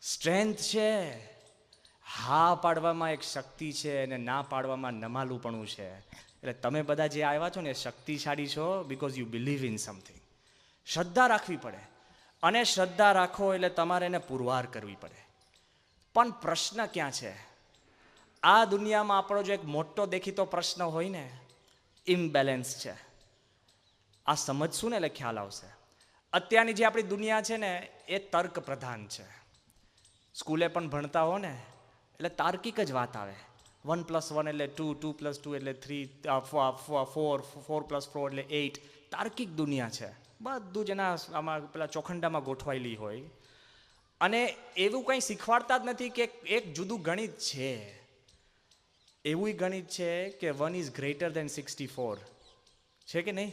સ્ટ્રેન્થ છે, હા પાડવામાં એક શક્તિ છે, અને ના પાડવામાં નમાલુપણું છે. એટલે તમે બધા જે આવ્યા છો ને એ શક્તિશાળી છો, because you believe in something. શ્રદ્ધા રાખવી પડે, અને શ્રદ્ધા રાખો એટલે તમારે એને પુરવાર કરવી પડે. પણ પ્રશ્ન ક્યાં છે? આ દુનિયામાં આપણો જો એક મોટો દેખીતો પ્રશ્ન હોય ને, ઇમ્બેલેન્સ છે. આ સમજશું ને એટલે ખ્યાલ આવશે. અત્યારની જે આપણી દુનિયા છે ને એ તર્ક પ્રધાન છે. સ્કૂલે પણ ભણતા હો ને એટલે તાર્કિક જ વાત આવે. 1+1 એટલે 2, 2+2 એટલે 3, 4, 4+4 એટલે 8. તાર્કિક દુનિયા છે. બધું જ એના આમાં પેલા ચોખંડામાં ગોઠવાયેલી હોય. અને એવું કંઈ શીખવાડતા જ નથી કે એક જુદું ગણિત છે. એવું ગણિત છે કે 1 ઇઝ ગ્રેટર દેન 64. છે કે નહીં?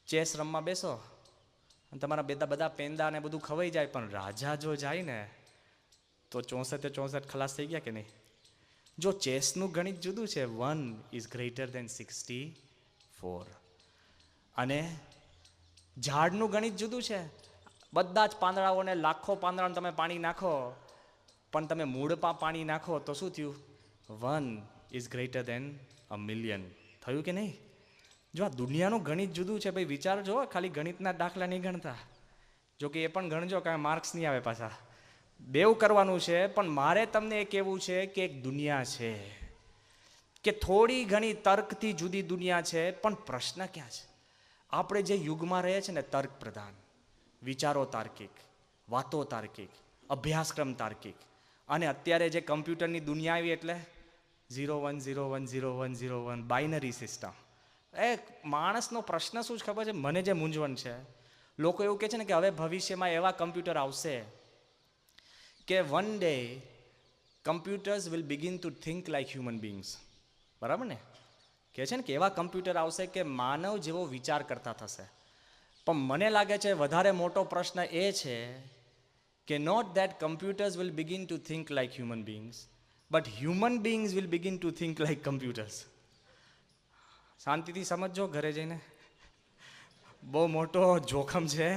ચેસ રમવા બેસો અને તમારા બધા પેંદા ને બધું ખવાઈ જાય, પણ રાજા જો જાય ને તો 64 ખલાસ થઈ ગયા કે નહીં? જો ચેસનું ગણિત જુદું છે, 1 ઇઝ ગ્રેટર દેન 64. અને ઝાડનું ગણિત જુદું છે. બધા જ પાંદડાઓને, લાખો પાંદડાઓને તમે પાણી નાખો, પણ તમે મૂળમાં પાણી નાખો તો શું થયું? 1 ઇઝ ગ્રેટર દેન 1,000,000. થયું કે નહીં? જો આ દુનિયાનું ગણિત જુદું છે ભાઈ, વિચારજો. ખાલી ગણિતના દાખલા નહીં ગણતા, જો કે એ પણ ગણજો, કારણ માર્ક્સ નહીં આવે પાછા. બેવ કરવાનું છે. પણ મારે તમને એ કહેવું છે કે એક દુનિયા છે, કે થોડી ઘણી તર્કથી જુદી દુનિયા છે. પણ પ્રશ્ન ક્યાં છે? આપણે જે યુગમાં રહે છે ને, તર્ક પ્રધાન, વિચારો તાર્કિક, વાતો તાર્કિક, અભ્યાસક્રમ તાર્કિક. અને અત્યારે જે કમ્પ્યુટરની દુનિયા આવી એટલે 0 1 0 1 0 1 0 1 બાઇનરી સિસ્ટમ. એ માણસનો પ્રશ્ન શું છે ખબર છે? મને જે મૂંઝવણ છે, લોકો એવું કહે છે ને કે હવે ભવિષ્યમાં એવા કમ્પ્યુટર આવશે કે one day computers will begin to think like human beings. બરાબર ને? કહે છે ને કે એવા કમ્પ્યુટર આવશે કે માનવ જેવો વિચાર કરતા થશે. પણ મને લાગે છે વધારે મોટો પ્રશ્ન એ છે કે not that computers will begin to think like human beings, but human beings will begin to think like computers. શાંતિથી સમજજો ઘરે જઈને. બહુ મોટો જોખમ છે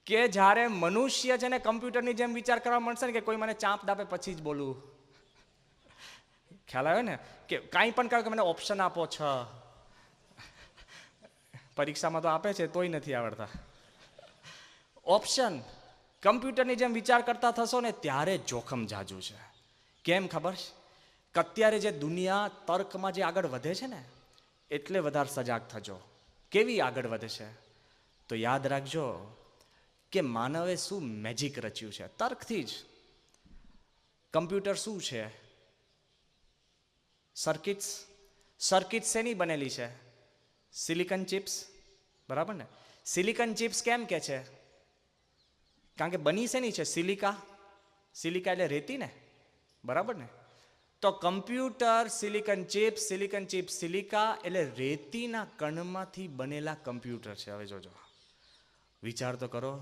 કે જ્યારે મનુષ્ય છે ને કમ્પ્યુટરની જેમ વિચાર કરવા મળશે ને કે કોઈ મને ચાંપ દાપે પછી જ બોલું. ખ્યાલ આવ્યો ને? કે કાંઈ પણ કહો કે મને ઓપ્શન આપો. પરીક્ષામાં તો આપે છે તોય નથી આવડતા ઓપ્શન. કમ્પ્યુટરની જેમ વિચાર કરતા થશો ને ત્યારે જોખમ જાજુ છે. કેમ ખબર છે? કે અત્યારે જે દુનિયા તર્કમાં જે આગળ વધે છે ને, એટલે વધારે સજાગ થજો. કેવી આગળ વધે છે? તો યાદ રાખજો કે માનવે શું મેજિક રચ્યું છે તર્કથી જ. કમ્પ્યુટર શું છે? સર્કિટ્સ. સર્કિટ શેની બનેલી છે? Silicon chips. બરાબર ને? સિલિકન ચિપ્સ કેમ કે છે? કારણ કે બની શેની છે? સિલિકા. સિલિકા એટલે રેતી ને, બરાબર ને? તો કમ્પ્યુટર સિલિકન ચિપ્સ સિલિકા એટલે રેતીના કણમાંથી બનેલા કમ્પ્યુટર છે. હવે જોજો, વિચાર તો કરો.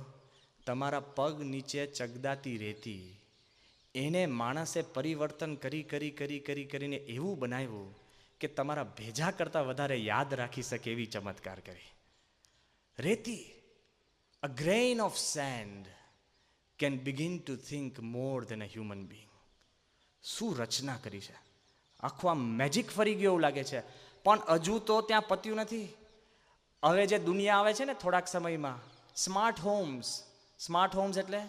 તમારા પગ નીચે ચગદાતી રેતી, એને માણસે પરિવર્તન કરીને એવું બનાવ્યું કે તમારા ભેજા કરતાં વધારે યાદ રાખી શકે એવી ચમત્કાર કરી. રેતી, a grain of sand can begin to think more than a human being. શું રચના કરી છે! આખું આમ મેજિક ફરી ગયો એવું લાગે છે. પણ હજુ તો ત્યાં પત્યું નથી. હવે જે દુનિયા આવે છે ને થોડાક સમયમાં, સ્માર્ટ હોમ્સ એટલે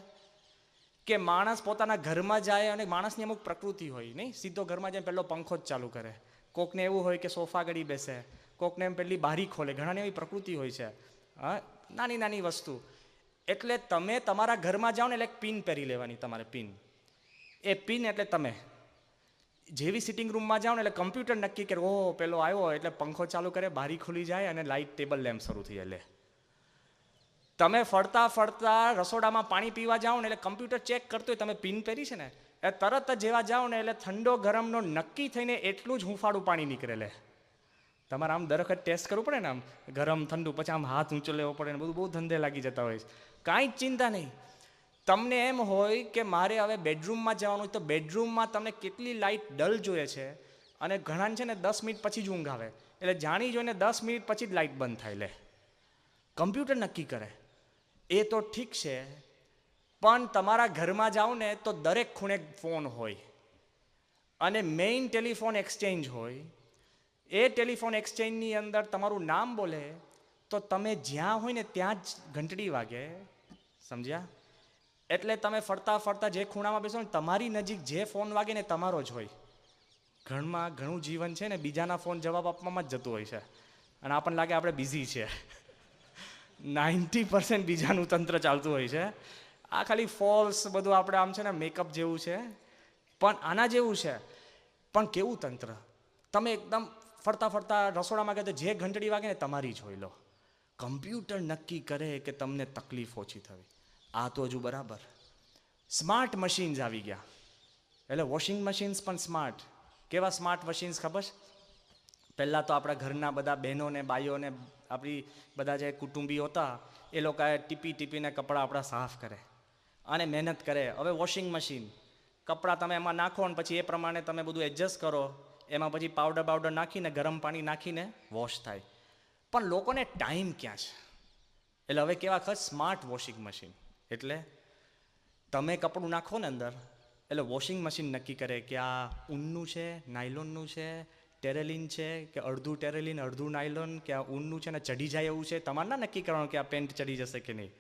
કે માણસ પોતાના ઘરમાં જાય અને માણસની અમુક પ્રકૃતિ હોય નહીં, સીધો ઘરમાં જાય પહેલો પંખો જ ચાલુ કરે, કોકને એવું હોય કે સોફા ગળી બેસે, કોકને એમ પહેલી બારી ખોલે, ઘણાને એવી પ્રકૃતિ હોય છે. હા, નાની નાની વસ્તુ. એટલે તમે તમારા ઘરમાં જાઓ ને એટલે એક પિન પહેરી લેવાની, તમારે પિન, એ પિન એટલે તમે જેવી સિટિંગ રૂમમાં જાઓ ને એટલે કમ્પ્યુટર નક્કી કરે, ઓ પેલો આવ્યો એટલે પંખો ચાલુ કરે, બારી ખુલી જાય અને લાઇટ ટેબલ લેમ્પ શરૂ થઈ જાય. તમે ફરતા ફરતા રસોડામાં પાણી પીવા જાઓ ને એટલે કમ્પ્યુટર ચેક કરતો હોય તમે પિન પહેરી છે ને, એ તરત જ જેવા જાઓ ને એટલે ઠંડો ગરમનો નક્કી થઈને એટલું જ હુંફાળું પાણી નીકળે. લે તમારે આમ દર વખત ટેસ્ટ કરવું પડે ને, આમ ગરમ ઠંડુ, પછી આમ હાથ ઊંચો લેવો પડે ને, બધું બહુ ધંધે લાગી જતા હોય છે. કાંઈ જ ચિંતા નહીં. તમને એમ હોય કે મારે હવે બેડરૂમમાં જવાનું હોય તો બેડરૂમમાં તમને કેટલી લાઇટ ડલ જોઈએ છે, અને ઘણાને છે ને 10 મિનિટ પછી જ ઊંઘ આવે, એટલે જાણી જોઈને 10 મિનિટ પછી જ લાઇટ બંધ થાય. લે કમ્પ્યુટર નક્કી કરે. એ તો ઠીક છે, પણ તમારા ઘરમાં જાઓ ને તો દરેક ખૂણે ફોન હોય અને મેઇન ટેલિફોન એક્સચેન્જ હોય. એ ટેલિફોન એક્સચેન્જની અંદર તમારું નામ બોલે તો તમે જ્યાં હોય ને ત્યાં જ ઘંટડી વાગે. સમજ્યા? એટલે તમે ફરતા ફરતા જે ખૂણામાં બેસો ને તમારી નજીક જે ફોન વાગે ને તમારો જ હોય. ઘરમાં ઘણું જીવન છે ને બીજાના ફોન જવાબ આપવામાં જ જતું હોય છે, અને આપણને લાગે આપણે બિઝી છે. 90% બીજાનું તંત્ર ચાલતું હોય છે. આ ખાલી ફોલ્સ બધું આપણે આમ છે ને મેકઅપ જેવું છે, પણ આના જેવું છે. પણ કેવું તંત્ર! તમે એકદમ ફરતા ફરતા રસોડામાં ગયા તો જે ઘંટડી વાગે ને તમારી જ હોય. લો કમ્પ્યુટર નક્કી કરે કે તમને તકલીફ ઓછી થવી. આ તો હજુ બરાબર. સ્માર્ટ મશીન્સ આવી ગયા, એટલે વોશિંગ મશીન્સ પણ સ્માર્ટ. કેવા સ્માર્ટ મશીન્સ ખબર? પહેલાં તો આપણા ઘરના બધા બહેનોને બાઈઓને આપણી બધા જે કુટુંબીઓ હતા એ લોકોએ ટીપી ટીપીને કપડાં આપણા સાફ કરે અને મહેનત કરે. હવે વોશિંગ મશીન, કપડાં તમે એમાં નાખો ને પછી એ પ્રમાણે તમે બધું એડજસ્ટ કરો, એમાં પછી પાવડર નાખીને ગરમ પાણી નાખીને વોશ થાય. પણ લોકોને ટાઈમ ક્યાં છે? એટલે હવે કેવા ખબર? Smart washing machine. એટલે તમે કપડું નાખો ને અંદર, એટલે વોશિંગ મશીન નક્કી કરે કે આ ઊનનું છે, નાયલોનનું છે, ટેરેલિન છે કે અડધું ટેરેલિન અડધું નાયલોન, કે આ ઊનનું છે ને ચઢી જાય એવું છે. તમારે ના નક્કી કરવાનું કે આ પેન્ટ ચડી જશે કે નહીં,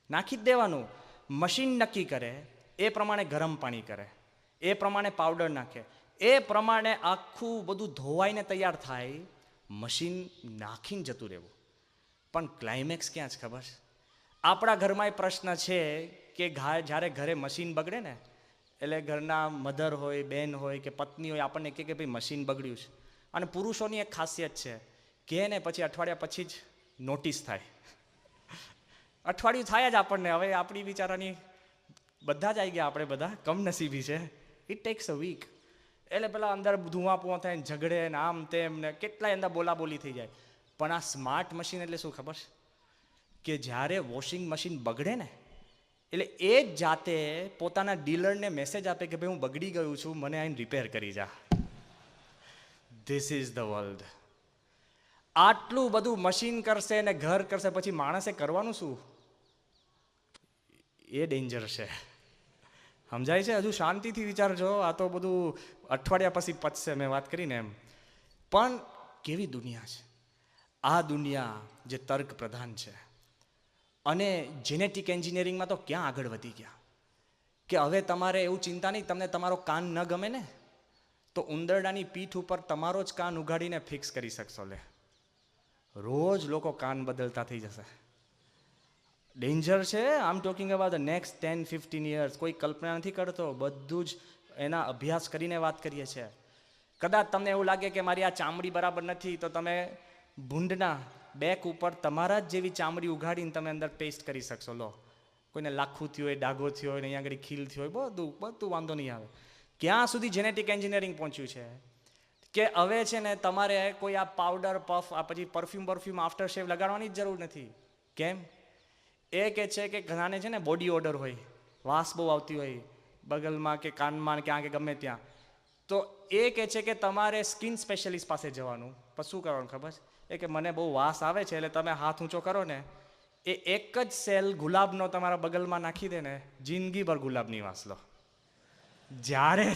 નાખી જ દેવાનું. મશીન નક્કી કરે, એ પ્રમાણે ગરમ પાણી કરે, એ પ્રમાણે પાવડર નાખે, એ પ્રમાણે આખું બધું ધોવાઈને તૈયાર થાય. મશીન નાખીને જતું રહેવું. પણ ક્લાઇમેક્સ ક્યાં છે ખબર? આપણા ઘરમાં એ પ્રશ્ન છે કે જ્યારે ઘરે મશીન બગડે ને, એટલે ઘરના મધર હોય, બેન હોય કે પત્ની હોય, આપણને કહે કે ભાઈ મશીન બગડ્યું છે. અને પુરુષોની એક ખાસિયત છે કે ને પછી અઠવાડિયા પછી જ નોટિસ થાય. અઠવાડિયું થાય જ આપણને. હવે આપણી વિચારાની બધા જ આવી ગયા, આપણે બધા કમનસીબી છે. It takes a week. એટલે પેલા અંદર ધુઆ પુઆ થાય, ઝઘડે ને આમ તેમ ને કેટલાય અંદર બોલાબોલી થઈ જાય. પણ આ સ્માર્ટ મશીન એટલે શું ખબર? કે જ્યારે વોશિંગ મશીન બગડે ને એટલે એ જ જાતે પોતાના ડીલરને મેસેજ આપે કે ભાઈ હું બગડી ગયું છું, મને આઈને રિપેર કરી જા. This is the world. આટલું બધું મશીન કરશે ને ઘર કરશે, પછી માણસે કરવાનું શું? એ ડેન્જર છે. સમજાય છે? હજુ શાંતિથી વિચારજો. આ તો બધું અઠવાડિયા પછી પચશે, મેં વાત કરીને એમ. પણ કેવી દુનિયા છે આ દુનિયા, જે તર્ક પ્રધાન છે. અને જેનેટિક એન્જિનિયરિંગમાં તો ક્યાં આગળ વધી ગયા કે હવે તમારે એવું ચિંતા નહીં, તમને તમારો કાન ન ગમે ને તો ઉંદરડાની પીઠ ઉપર તમારો જ કાન ઉગાડીને ફિક્સ કરી શકશો. લે રોજ લોકો કાન બદલતા થઈ જશે. ડેન્જર છે. I am talking about the next 10-15 years. કોઈ કલ્પના નથી કરતો, બધું જ એના અભ્યાસ કરીને વાત કરીએ છીએ. કદાચ તમને એવું લાગે કે મારી આ ચામડી બરાબર નથી, તો તમે ભૂંડના બેક ઉપર તમારા જ જેવી ચામડી ઉગાડીને તમે અંદર પેસ્ટ કરી શકશો. લો કોઈને લાખું થયું હોય, ડાઘો થયો હોય, અહીંયા આગળ ખીલ થયો હોય, બધું વાંધો નહીં આવે. ક્યાં સુધી જેનેટિક એન્જિનિયરિંગ પહોંચ્યું છે કે હવે છે ને તમારે કોઈ આ પાવડર પફ આ પછી પરફ્યુમ આફ્ટર શેવ લગાડવાની જ જરૂર નથી. કેમ? એ કે છે કે ઘણાને છે ને બોડી ઓડર હોય, વાસ બહુ આવતી હોય બગલમાં કે કાનમાં કે આંખે ગમે ત્યાં, તો એ કે છે કે તમારે સ્કિન સ્પેશિયલિસ્ટ પાસે જવાનું. પછી શું કરવાનું ખબર? એ કે મને બહુ વાસ આવે છે, એટલે તમે હાથ ઊંચો કરો ને, એ એક જ સેલ ગુલાબનો તમારા બગલમાં નાખી દે ને, જિંદગીભર ગુલાબની વાસ લો. જ્યારે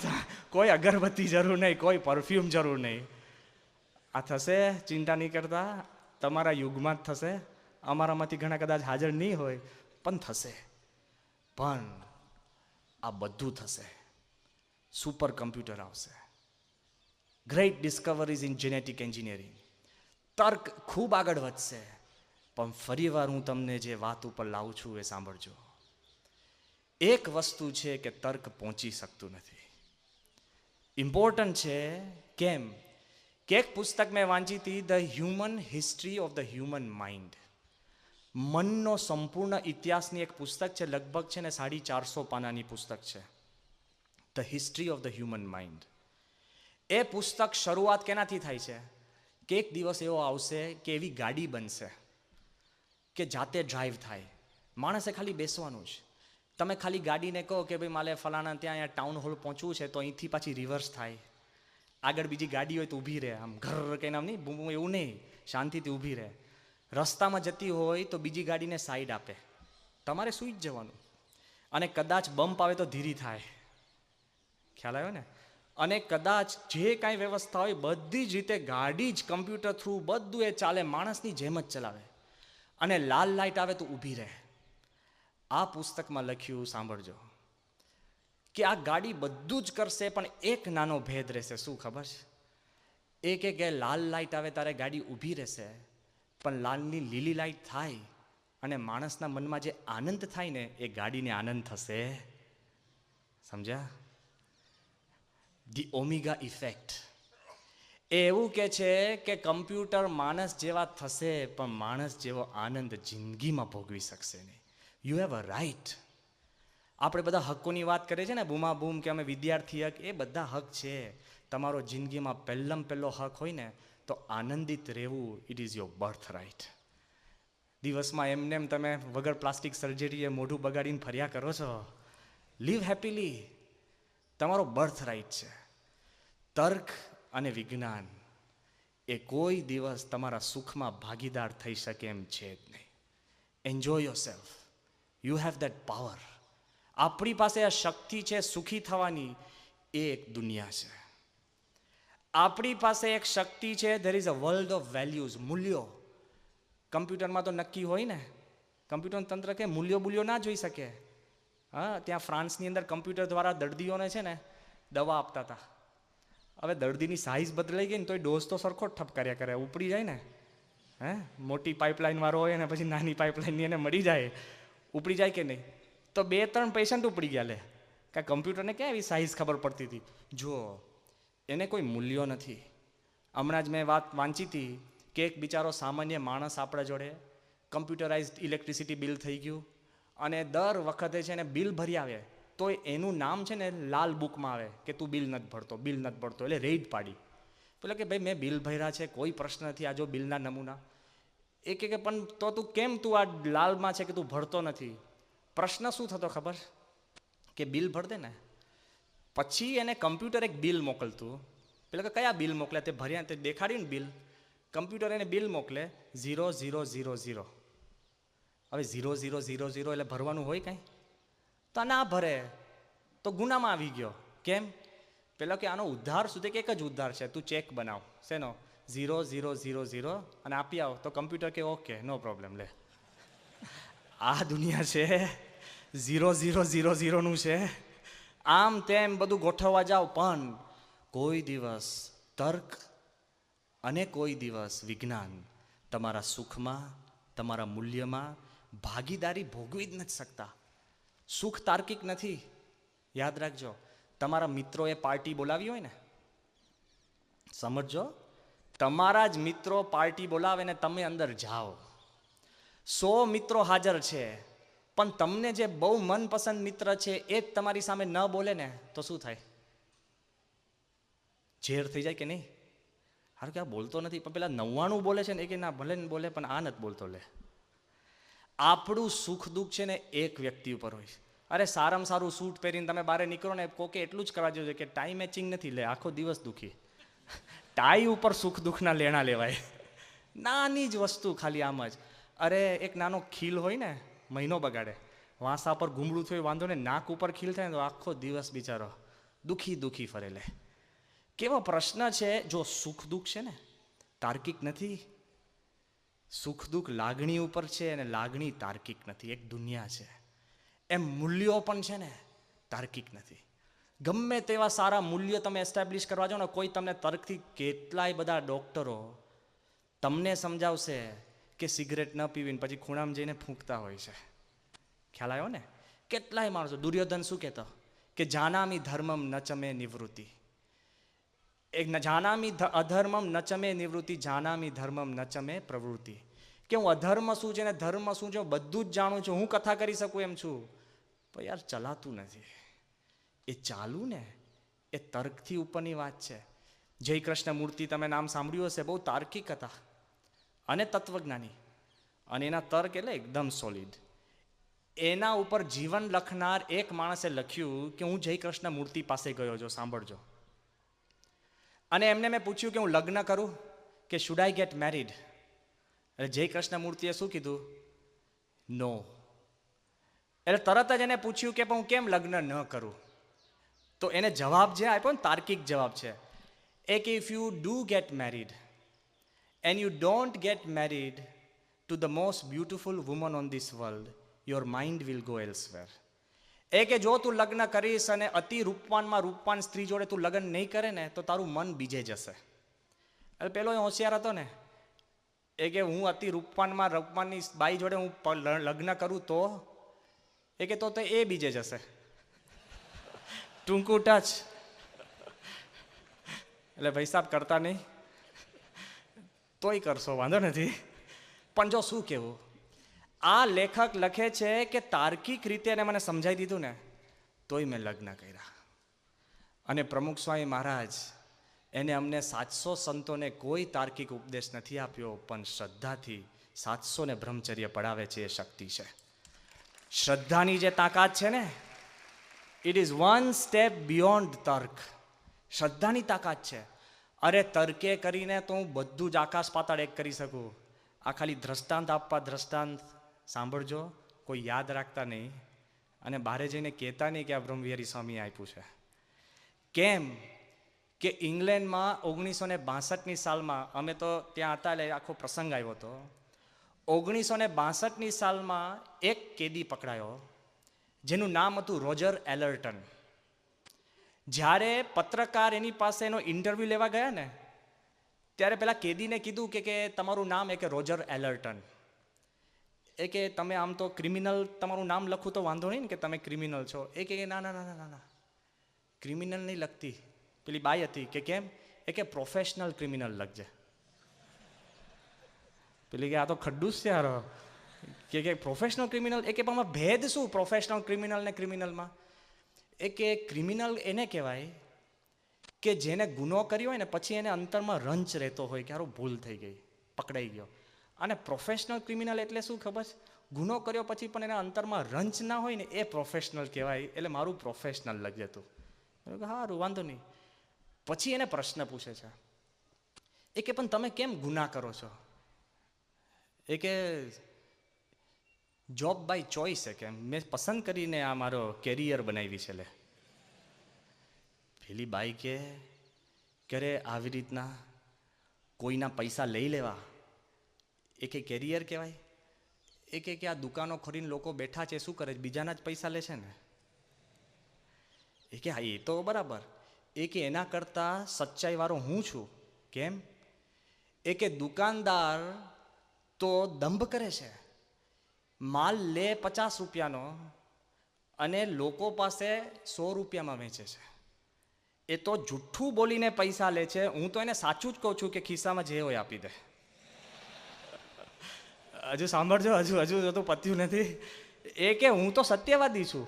કોઈ અગરબત્તી જરૂર નહીં, કોઈ પરફ્યુમ જરૂર નહીં. આ થશે, ચિંતા નહીં કરતા, તમારા યુગમાં જ થશે. અમારામાંથી ઘણા કદાચ હાજર નહીં હોય, પણ થશે. પણ આ બધું થશે. સુપર કમ્પ્યુટર આવશે. Great discoveries in genetic engineering. તર્ક ખૂબ આગળ વધશે. પણ ફરીવાર હું તમને જે વાત ઉપર લાવું છું એ સાંભળજો. એક વસ્તુ છે કે તર્ક પહોંચી શકતું નથી. ઇમ્પોર્ટન્ટ છે. કેમ કે એક પુસ્તક મેં વાંચી હતી, the human history of the human mind. મનનો સંપૂર્ણ ઇતિહાસની એક પુસ્તક છે, લગભગ છે ને 450 પાનાની પુસ્તક છે, the history of the human mind. એ પુસ્તક શરૂઆત કેનાથી થાય છે કે એક દિવસ એવો આવશે કે એવી ગાડી બનશે કે જાતે ડ્રાઈવ થાય. માણસે ખાલી બેસવાનું જ. તમે ખાલી ગાડીને કહો કે ભાઈ મારે ફલાણા ત્યાં અહીંયા ટાઉન હોલ પહોંચવું છે, તો અહીંથી પાછી રિવર્સ થાય. આગળ બીજી ગાડી હોય તો ઊભી રહે, આમ ઘર કંઈ નામ નહીં, બૂમ એવું નહીં, શાંતિથી ઊભી રહે. રસ્તામાં જતી હોય તો બીજી ગાડીને સાઈડ આપે. તમારે સૂઈ જ જવાનું. અને કદાચ બમ્પ આવે તો ધીરી થાય. ખ્યાલ આવ્યો ને? અને કદાચ જે કાંઈ વ્યવસ્થા હોય બધી જ રીતે ગાડી જ કમ્પ્યુટર થ્રુ બધું એ ચાલે, માણસની જેમ જ ચલાવે. અને લાલ લાઇટ આવે તો ઊભી રહે. આ પુસ્તકમાં લખ્યું, સાંભળજો, કે આ ગાડી બધું જ કરશે, પણ એક નાનો ભેદ રહેશે. શું ખબર છે? કે લાલ લાઇટ આવે ત્યારે ગાડી ઊભી રહેશે, પણ લાલની લીલી લાઇટ થાય અને માણસના મનમાં જે આનંદ થાય ને એ ગાડીને આનંદ થશે. સમજ્યા? The omega effect. એ એવું કે છે કે કમ્પ્યુટર માણસ જેવા થશે, પણ માણસ જેવો આનંદ જિંદગીમાં ભોગવી શકશે નહીં. You have a right. આપણે બધા હકોની વાત કરીએ છીએ ને, બૂમા બૂમ કે અમે વિદ્યાર્થી હક, એ બધા હક છે. તમારો જિંદગીમાં પહેલો હક હોય ને તો આનંદિત રહેવું. It is your birthright. દિવસમાં એમને એમ તમે વગર પ્લાસ્ટિક સર્જરીએ મોઢું બગાડીને ફર્યા કરો છો. Live happily. તમારો બર્થ રાઇટ છે. તર્ક અને વિજ્ઞાન એ કોઈ દિવસ તમારા સુખમાં ભાગીદાર થઈ શકે એમ છે જ નહીં. Enjoy your self. You have that power. આપણી પાસે આ શક્તિ છે સુખી થવાની. એ એક દુનિયા છે. આપણી પાસે એક શક્તિ છે. There is a world of values. મૂલ્યો. કમ્પ્યુટરમાં તો નક્કી હોય ને, કમ્પ્યુટર તંત્ર કે મૂલ્યો ના જોઈ શકે. હા, ત્યાં ફ્રાન્સની અંદર કમ્પ્યુટર દ્વારા દર્દીઓને છે ને દવા આપતા હતા. હવે દર્દીની સાઇઝ બદલાઈ ગઈ ને તોય ડોઝ તો સરખો જ ઠપકાર્યા કરે. ઉપડી જાય ને, હે, મોટી પાઇપલાઇન વાળો હોય ને પછી નાની પાઇપલાઇનની એને મળી જાય, ઉપડી જાય કે નહીં? તો 2-3 પેશન્ટ ઉપડી ગયા. લે કે કમ્પ્યુટરને ક્યાં એવી સાઇઝ ખબર પડતી હતી? જો, એને કોઈ મૂલ્યો નથી. હમણાં જ મેં વાત વાંચી હતી કે એક બિચારો સામાન્ય માણસ આપણા જોડે કમ્પ્યુટરાઇઝડ ઇલેક્ટ્રિસિટી બિલ થઈ ગયું, અને દર વખતે છે ને બિલ ભરી આવે તો એનું નામ છે ને લાલ બુકમાં આવે કે તું બિલ નથી ભરતો, બિલ નથી ભરતો. એટલે રેડ પાડી. પેલો કે ભાઈ મેં બિલ ભર્યા છે, કોઈ પ્રશ્ન નથી, આ જો બિલના નમૂના. એ કે પણ તો તું કેમ તું આ લાલમાં છે કે તું ભરતો નથી? પ્રશ્ન શું થતો ખબર? કે બિલ ભર દે ને. પછી એને કમ્પ્યુટર એક બિલ મોકલતું. પેલો કે કયા બિલ મોકલે? તે ભર્યા, તે દેખાડ્યું ને બિલ. કમ્પ્યુટર એને બિલ મોકલે 0000. હવે 0000 એટલે ભરવાનું હોય કાંઈ? તો ના ભરે તો ગુનામાં આવી ગયો. કેમ? પેલો કે આનો ઉદ્ધાર સુધી કે એક જ ઉદ્ધાર છે, તું ચેક બનાવ. શેનો? 0000 અને આપી આવ. તો કમ્પ્યુટર કે ઓકે, નો પ્રોબ્લેમ. લે, આ દુનિયા છે 0000નું છે. આમ તેમ બધું ગોઠવવા જાઓ, પણ કોઈ દિવસ તર્ક અને કોઈ દિવસ વિજ્ઞાન તમારા સુખમાં, તમારા મૂલ્યમાં ભાગીદારી ભોગવી જ નથી શકતા. સુખ તાર્કિક નથી. યાદ રાખજો. તમારા મિત્રોએ પાર્ટી બોલાવી હોય ને, સમજો, તમારા જ મિત્રો પાર્ટી બોલાવે ને તમે અંદર જાઓ, 100 મિત્રો હાજર છે, પણ તમને જે બહુ મનપસંદ મિત્ર છે એ જ તમારી સામે ન બોલે ને તો શું થાય? ઝેર થઈ જાય કે નહીં? હારું કે આ બોલતો નથી, પણ પેલા 99 બોલે છે ને એ કે ના ભલે ને બોલે પણ આ નથી બોલતો. લે, આપણું સુખ દુઃખ છે ને એક વ્યક્તિ ઉપર હોય. અરે સારામાં સારું સૂટ પહેરીને તમે બહાર નીકળો ને, કોકે એટલું જ કરવા જોઈએ કે ટાઈ મેચિંગ નથી. લે, આખો દિવસ દુઃખી. ટાઈ ઉપર સુખ દુઃખના લેણા લેવાય. નાની જ વસ્તુ, ખાલી આમ જ. અરે એક નાનો ખીલ હોય ને, મહિનો બગાડે. વાંસા પર ગુમડું થયું વાંધો ને, નાક ઉપર ખીલ થાય ને તો આખો દિવસ બિચારો દુઃખી ફરે. લે, કેવો પ્રશ્ન છે. જો સુખ દુઃખ છે ને તાર્કિક નથી. સુખ દુઃખ લાગણી ઉપર છે અને લાગણી તાર્કિક નથી, એક દુનિયા છે. એમ મૂલ્યો પણ છે ને તાર્કિક નથી. ગમે તેવા સારા મૂલ્યો તમે એસ્ટાબ્લિશ કરવા જાઓ ને, કોઈ તમને તર્કથી, કેટલાય બધા ડૉક્ટરો તમને સમજાવશે કે સિગરેટ ન પીવીને પછી ખૂણામાં જઈને ફૂંકતા હોય છે. ખ્યાલ આવ્યો ને? કેટલાય માણસો. દુર્યોધન શું કહેતો કે જાનામી ધર્મમ ન ચમે નિવૃત્તિ, એક જાનામી અધર્મમ ન ચમે નિવૃત્તિ, જાનામી ધર્મમ ન ચમે પ્રવૃત્તિ. કે હું અધર્મ શું છે ને ધર્મ શું છે બધું જ જાણું છું, હું કથા કરી શકું એમ છું, પણ યાર ચલાતું નથી. એ ચાલુ ને એ તર્કથી ઉપરની વાત છે. જય કૃષ્ણ મૂર્તિ તમે નામ સાંભળ્યું હશે, બહુ તાર્કિક હતા અને તત્વજ્ઞાની, અને એના તર્ક એટલે એકદમ સોલિડ. એના ઉપર જીવન લખનાર એક માણસે લખ્યું કે હું જય કૃષ્ણ મૂર્તિ પાસે ગયો છો, સાંભળજો, અને એમને મેં પૂછ્યું કે હું લગ્ન કરું કે શુડ આઈ ગેટ મેરીડ? એટલે જય કૃષ્ણ મૂર્તિએ શું કીધું? નો. એટલે તરત જ એને પૂછ્યું કે પણ હું કેમ લગ્ન ન કરું? તો એને જવાબ જે આપ્યો ને તાર્કિક જવાબ છે એ કે if you do get married and you don't get married to the most beautiful woman on this world, your mind will go elsewhere. એ કે જો તું લગ્ન કરીશ અને અતિ રૂપવાનમાં રૂપવાન સ્ત્રી જોડે તું લગ્ન નહીં કરે ને તો તારું મન બીજે જશે. એટલે પેલો એ હોશિયાર હતો ને, એ કે હું અતિ રૂપવાનમાં રૂપવાનની બાઈ જોડે હું લગ્ન કરું તો એ કે તો એ બીજે જશે. ટૂંકું ટચ. એટલે ભાઈ સાહેબ કરતા નહીં તોય કરશો, વાંધો નથી. પણ જો શું કહેવું, આ લેખક લખે છે કે તાર્કિક રીતે એને મને સમજાવી દીધું ને તોય મેં લગ્ન કર્યા. અને પ્રમુખ સ્વામી મહારાજ એને અમને 700 સંતોને કોઈ તાર્કિક ઉપદેશ નથી આપ્યો, પણ શ્રદ્ધાથી 700 ને બ્રહ્મચર્ય પડાવે છે. એ શક્તિ છે. શ્રદ્ધાની જે તાકાત છે ને, it is one step beyond તર્ક. શ્રદ્ધાની તાકાત છે. અરે તર્કે કરીને તો હું બધું જ આકાશ પાતાળ એક કરી શકું. આ ખાલી દ્રષ્ટાંત આપવા, દ્રષ્ટાંત સાંભળજો, કોઈ યાદ રાખતા નહીં અને બહાર જઈને કહેતા નહીં કે આ બ્રહ્મવિહારી સ્વામી આપ્યું છે. કેમ કે ઇંગ્લેન્ડમાં 1962ની સાલમાં, અમે તો ત્યાં હતા એટલે આખો પ્રસંગ આવ્યો હતો. 1962ની સાલમાં એક કેદી પકડાયો જેનું નામ હતું રોજર એલર્ટન. જ્યારે પત્રકાર એની પાસે એનો ઇન્ટરવ્યૂ લેવા ગયા ને ત્યારે પેલા કેદીને કીધું કે તમારું નામ એ કે રોજર એલર્ટન. એ કે તમે આમ તો ક્રિમિનલ, તમારું નામ લખું તો વાંધો નહીં ને કે તમે ક્રિમિનલ છો? એ કે ના ના ના ના ના, ક્રિમિનલ નહીં લખતી. પેલી બાઈ હતી કે કેમ? એ કે પ્રોફેશનલ ક્રિમિનલ લખજે. પેલી કે આ તો ખડ્ડું જ છે યાર, કે પ્રોફેશનલ ક્રિમિનલ. એ કે પણ ભેદ શું પ્રોફેશનલ ક્રિમિનલ ને ક્રિમિનલમાં? એ કે ક્રિમિનલ એને કહેવાય કે જેને ગુનો કર્યો હોય ને પછી એને અંતરમાં રંચ રહેતો હોય કે હારું ભૂલ થઈ ગઈ, પકડાઈ ગયો. અને પ્રોફેશનલ ક્રિમિનલ એટલે શું ખબર છે? ગુનો કર્યો પછી પણ એના અંતરમાં રંચ ના હોય ને એ પ્રોફેશનલ કહેવાય. એટલે મારું પ્રોફેશનલ લખજે તું. સારું, વાંધો નહીં. પછી એને પ્રશ્ન પૂછે છે, એ કે પણ તમે કેમ ગુના કરો છો? એ કે જોબ બાય ચોઇસ છે, કે મેં પસંદ કરીને આ મારો કેરિયર બનાવી છે. લે પેલી બાઈ કે રે આવી રીતના કોઈના પૈસા લઈ લેવા એ કે કેરિયર કહેવાય? એ કે આ દુકાનો ખોરીને લોકો બેઠા છે શું કરે છે? બીજાના જ પૈસા લે છે ને. એ કે હા એ તો બરાબર. એ કે એના કરતાં સચ્ચાઈ વાળો હું છું. કેમ? એ કે દુકાનદાર તો દંભ કરે છે, માલ લે 50 રૂપિયાનો અને લોકો પાસે 100 રૂપિયામાં વેચે છે. એ તો જુઠ્ઠું બોલીને પૈસા લે છે. હું તો એને સાચું જ કહું છું કે ખિસ્સામાં જે હોય આપી દે. હજુ સાંભળજો, હજુ તો પત્યું નથી. એ કે હું તો સત્યવાદી છું,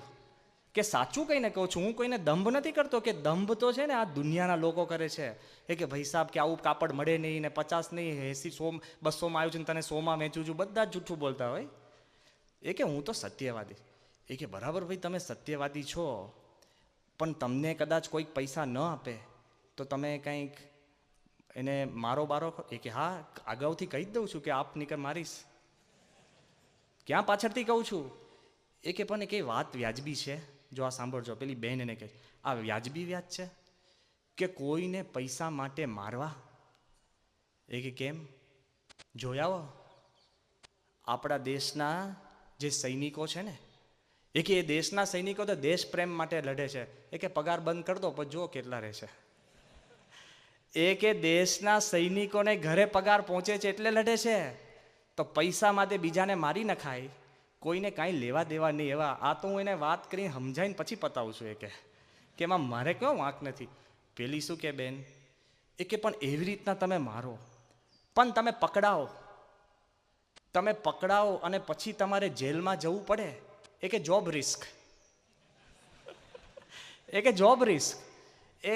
કે સાચું કહીને કહું છું. હું કોઈને દંભ નથી કરતો. કે દંભ તો છે ને આ દુનિયાના લોકો કરે છે. એ કે ભાઈ સાહેબ કે આવું કાપડ મળે નહીં ને 50 નહીં 80 100 200માં આવ્યું છે ને તને 100માં વેચું છું, બધા જ જૂઠું બોલતા હોય. એ કે હું તો સત્યવાદી. એ કે બરાબર ભાઈ, તમે સત્યવાદી છો, પણ તમને કદાચ કોઈક પૈસા ન આપે તો તમે કંઈક એને મારો બારો? એ કે હા, અગાઉથી કહી જ દઉં છું કે આપ નીકળ મારીશ. ક્યાં પાછળથી કહું છું? એ કે પણ એ કઈ વાત વ્યાજબી છે? જો આ સાંભળજો. પેલી બહેન એને કહે આ વ્યાજબી વ્યાજ છે કે કોઈને પૈસા માટે મારવા? એ કે કેમ? જોઈ આવો. આપણા દેશના જે સૈનિકો છે ને, એ દેશના સૈનિકો તો દેશ પ્રેમ માટે લડે છે. કે પગાર બંધ કરી દો પછી જો કેટલા રહેશે. કે દેશના સૈનિકોને ઘરે પગાર પહોંચે છે એટલે લડે છે. તો પૈસા માટે બીજાને મારી નખાય, કોઈને કાંઈ લેવા દેવા નહીં. એવા આ તો હું એને વાત કરીને સમજાવીને પછી પતાવું છું. કે એમાં મારે કયો વાંક નથી. પેલી શું કે બેન, કે પણ એવી રીતના તમે મારો, પણ તમે પકડાવો અને પછી તમારે જેલમાં જવું પડે, કે જોબ રિસ્ક. કે જોબ રિસ્ક.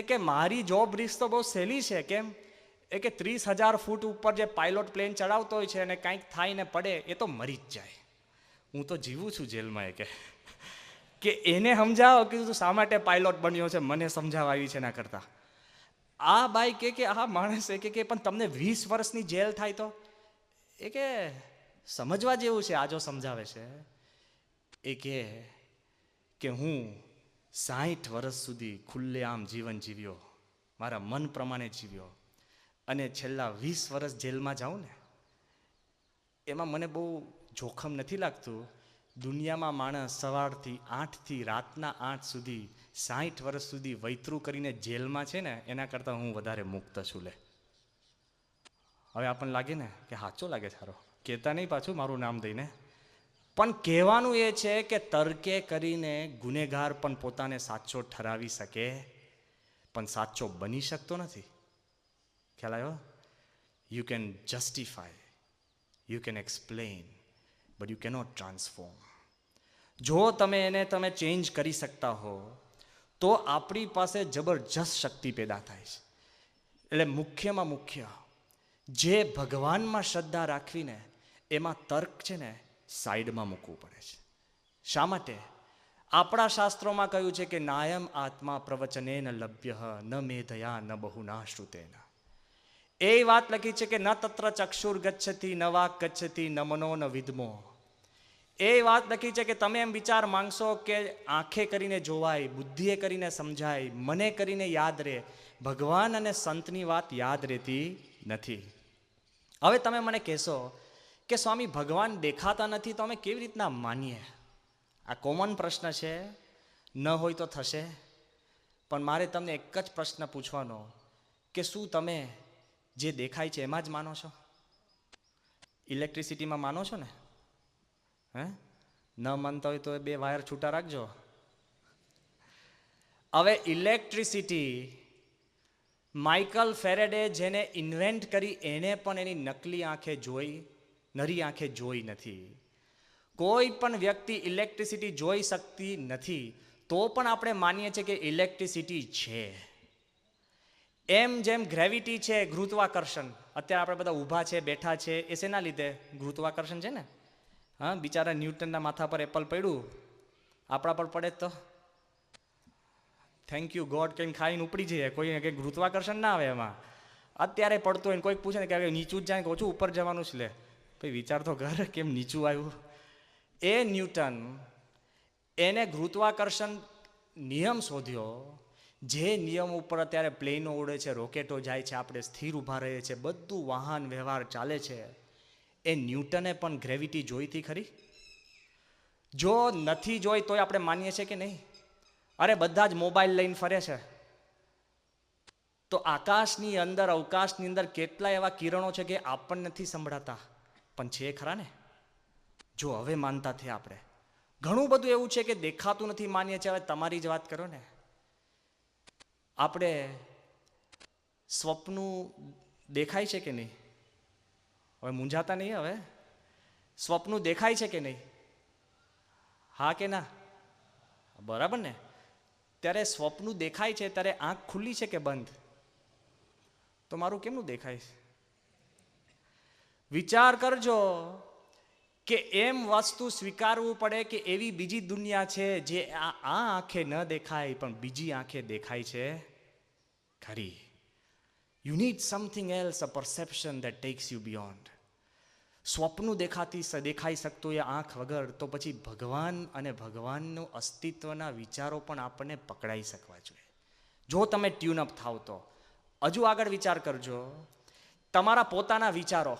કે મારી જોબ રિસ્ક તો બહુ સહેલી છે. કેમ? કે 30,000 ફૂટ ઉપર જે પાયલોટ પ્લેન ચડાવતો હોય છે અને કાંઈક થાય ને પડે, એ તો મરી જ જાય. હું તો જીવું છું જેલમાં. કે એને સમજાવો કે તું શા માટે પાયલોટ બન્યો છે, મને સમજાવવા આવી છે. એના કરતા આ બાઈ કે આ માણસ કે પણ તમને 20 વર્ષની જેલ થાય તો, કે સમજવા જેવું છે. આ જો સમજાવે છે કે હું 60 વર્ષ સુધી ખુલ્લેઆમ જીવન જીવ્યો, મારા મન પ્રમાણે જીવ્યો, અને છેલ્લા 20 વર્ષ જેલમાં જાઉં ને, એમાં મને બહુ જોખમ નથી લાગતું. દુનિયામાં માણસ સવારથી 8 થી રાતના 8 સુધી 60 વર્ષ સુધી વૈતરું કરીને જેલમાં છે ને, એના કરતાં હું વધારે મુક્ત છું. લે, હવે આપણને લાગે ને કે સાચો લાગે. સારો કહેતા નહીં પાછું મારું નામ દઈને, પણ કહેવાનું એ છે કે તર્કે કરીને ગુનેગાર પણ પોતાને સાચો ઠરાવી શકે, પણ સાચો બની શકતો નથી. ખ્યાલ આવ્યો? You can justify, you can explain, but you cannot transform. જો તમે એને ચેન્જ કરી શકતા હો તો આપણી પાસે જબરજસ્ત શક્તિ પેદા થાય છે. એટલે મુખ્યમાં મુખ્ય જે ભગવાનમાં શ્રદ્ધા રાખવીને, એમાં તર્ક છે ને સાઈડમાં મૂકવું પડે છે. શા માટે? આપણા શાસ્ત્રોમાં કહ્યું છે કે નાયમ આત્મા પ્રવચનેન લભ્ય ન મેધયા ન બહુના શ્રુતેન. એ વાત લખી છે કે ન તત્ર ચક્ષુર ગચ્છતિ ન વાક ગચ્છતિ ન મનો ન વિદ્મો. એ વાત લખી છે કે તમે એમ વિચાર માંગશો કે આંખે કરીને જોવાય, બુદ્ધિએ કરીને સમજાય, મને કરીને યાદ રહે, ભગવાન અને સંતની વાત યાદ રહેતી નથી. હવે તમે મને કહેશો કે સ્વામી ભગવાન દેખાતા નથી તો અમે કેવી રીતના માનીએ? આ કોમન પ્રશ્ન છે. ન હોય તો થશે, પણ મારે તમને એક જ પ્રશ્ન પૂછવાનો કે શું તમે જે દેખાય છે એમાં જ માનો છો? ઇલેક્ટ્રિસિટીમાં માનો છો ને? ન માનતા હોય તો 2 વાયર છૂટા રાખજો. હવે ઇલેક્ટ્રિસિટી માઇકલ ફેરેડે જેને ઇન્વેન્ટ કરી, એને પણ એની નકલી આંખે જોઈ, નરી આંખે જોઈ નથી. કોઈ પણ વ્યક્તિ ઇલેક્ટ્રિસિટી જોઈ શકતી નથી, તો પણ આપણે માનીએ છીએ કે ઇલેક્ટ્રિસિટી છે. એમ જેમ ગ્રેવિટી છે, ગુરુત્વાકર્ષણ, અત્યારે આપણે બધા ઊભા છે, બેઠા છે, એ શેના લીધે? ગુરુત્વાકર્ષણ છે ને. હા, બિચારા ન્યૂટનના માથા પર એપલ પડ્યું, આપણા પર પડે તો થેન્ક યુ ગોડ કંઈ ખાઈને ઉપડી જઈએ. કોઈ કંઈ ગુરુત્વાકર્ષણ ના આવે એમાં. અત્યારે પડતું હોય, કોઈક પૂછે ને કે નીચું જ જાય કે ઓછું ઉપર જવાનું છે, લે ભાઈ વિચાર તો કર કેમ નીચું આવ્યું. એ ન્યૂટન, એને ગુરુત્વાકર્ષણ નિયમ શોધ્યો, જે નિયમ ઉપર અત્યારે પ્લેનો ઉડે છે, રોકેટો જાય છે, આપણે સ્થિર ઊભા રહીએ છીએ, બધું વાહન વ્યવહાર ચાલે છે. એ ન્યૂટને પણ ગ્રેવિટી જોઈ હતી ખરી? જો નથી જોઈ તોય આપણે માનીએ છીએ કે નહીં? અરે બધા જ મોબાઈલ લઈને ફરે છે, તો આકાશની અંદર, અવકાશની અંદર કેટલા એવા કિરણો છે કે આપણને નથી સંભળાતા, પણ છે ખરા ને. જો હવે માનતા થયા આપણે. ઘણું બધું એવું છે કે દેખાતું નથી, માનીએ છીએ. હવે તમારી જ વાત કરો ને. આપણે સ્વપ્નું દેખાય છે કે નહીં? હવે મૂંઝાતા નહીં. હવે સ્વપ્નું દેખાય છે કે નહીં? હા કે ના? બરાબર ને. ત્યારે સ્વપ્નું દેખાય છે ત્યારે આંખ ખુલ્લી છે કે બંધ? તો મારું કેમનું દેખાય છે? વિચાર કરજો કે એમ વસ્તુ સ્વીકારવું પડે કે એવી બીજી દુનિયા છે જે આ આંખે ન દેખાય પણ બીજી આંખે દેખાય છે ખરી. You need something else, a perception that takes you beyond. સ્વપ્નું દેખાઈ શકતું એ આંખ વગર, તો પછી ભગવાન અને ભગવાનનું અસ્તિત્વના વિચારો પણ આપણને પકડાઈ શકવા જોઈએ. જો તમે ટ્યુન અપ થાવ તો. હજુ આગળ વિચાર કરજો, તમારા પોતાના વિચારો,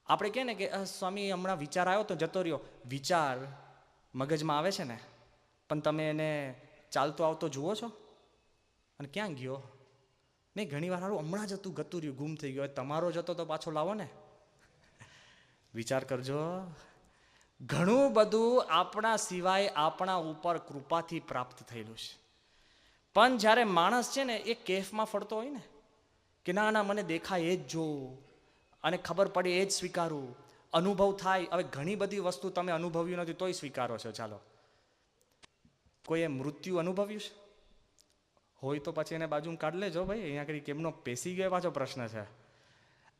આપણે કહે ને કે સ્વામી હમણાં વિચાર આવ્યો તો જતો રહ્યો. વિચાર મગજમાં આવે છે ને, પણ તમે એને ચાલતો આવતો જુઓ છો અને ક્યાં ગયો? નહીં, ઘણી વાર સારું હમણાં જ હતું, ગતું રહ્યું, ગુમ થઈ ગયો. તમારો જતો તો પાછો લાવો ને. વિચાર કરજો, ઘણું બધું આપણા સિવાય આપણા ઉપર કૃપાથી પ્રાપ્ત થયેલું છે. પણ જ્યારે માણસ છે ને એ કેફમાં ફરતો હોય ને કે ના ના મને દેખાય એ જ જોવું અને ખબર પડે એ જ સ્વીકારું, અનુભવ થાય. હવે ઘણી બધી વસ્તુ તમે અનુભવ્યું નથી તોય સ્વીકારો છો. ચાલો, કોઈએ મૃત્યુ અનુભવ્યું છે હોય તો પછી એને બાજુ કાઢ લેજો ભાઈ. અહીંયા કરી કેમનો પેસી ગયો પાછો પ્રશ્ન છે.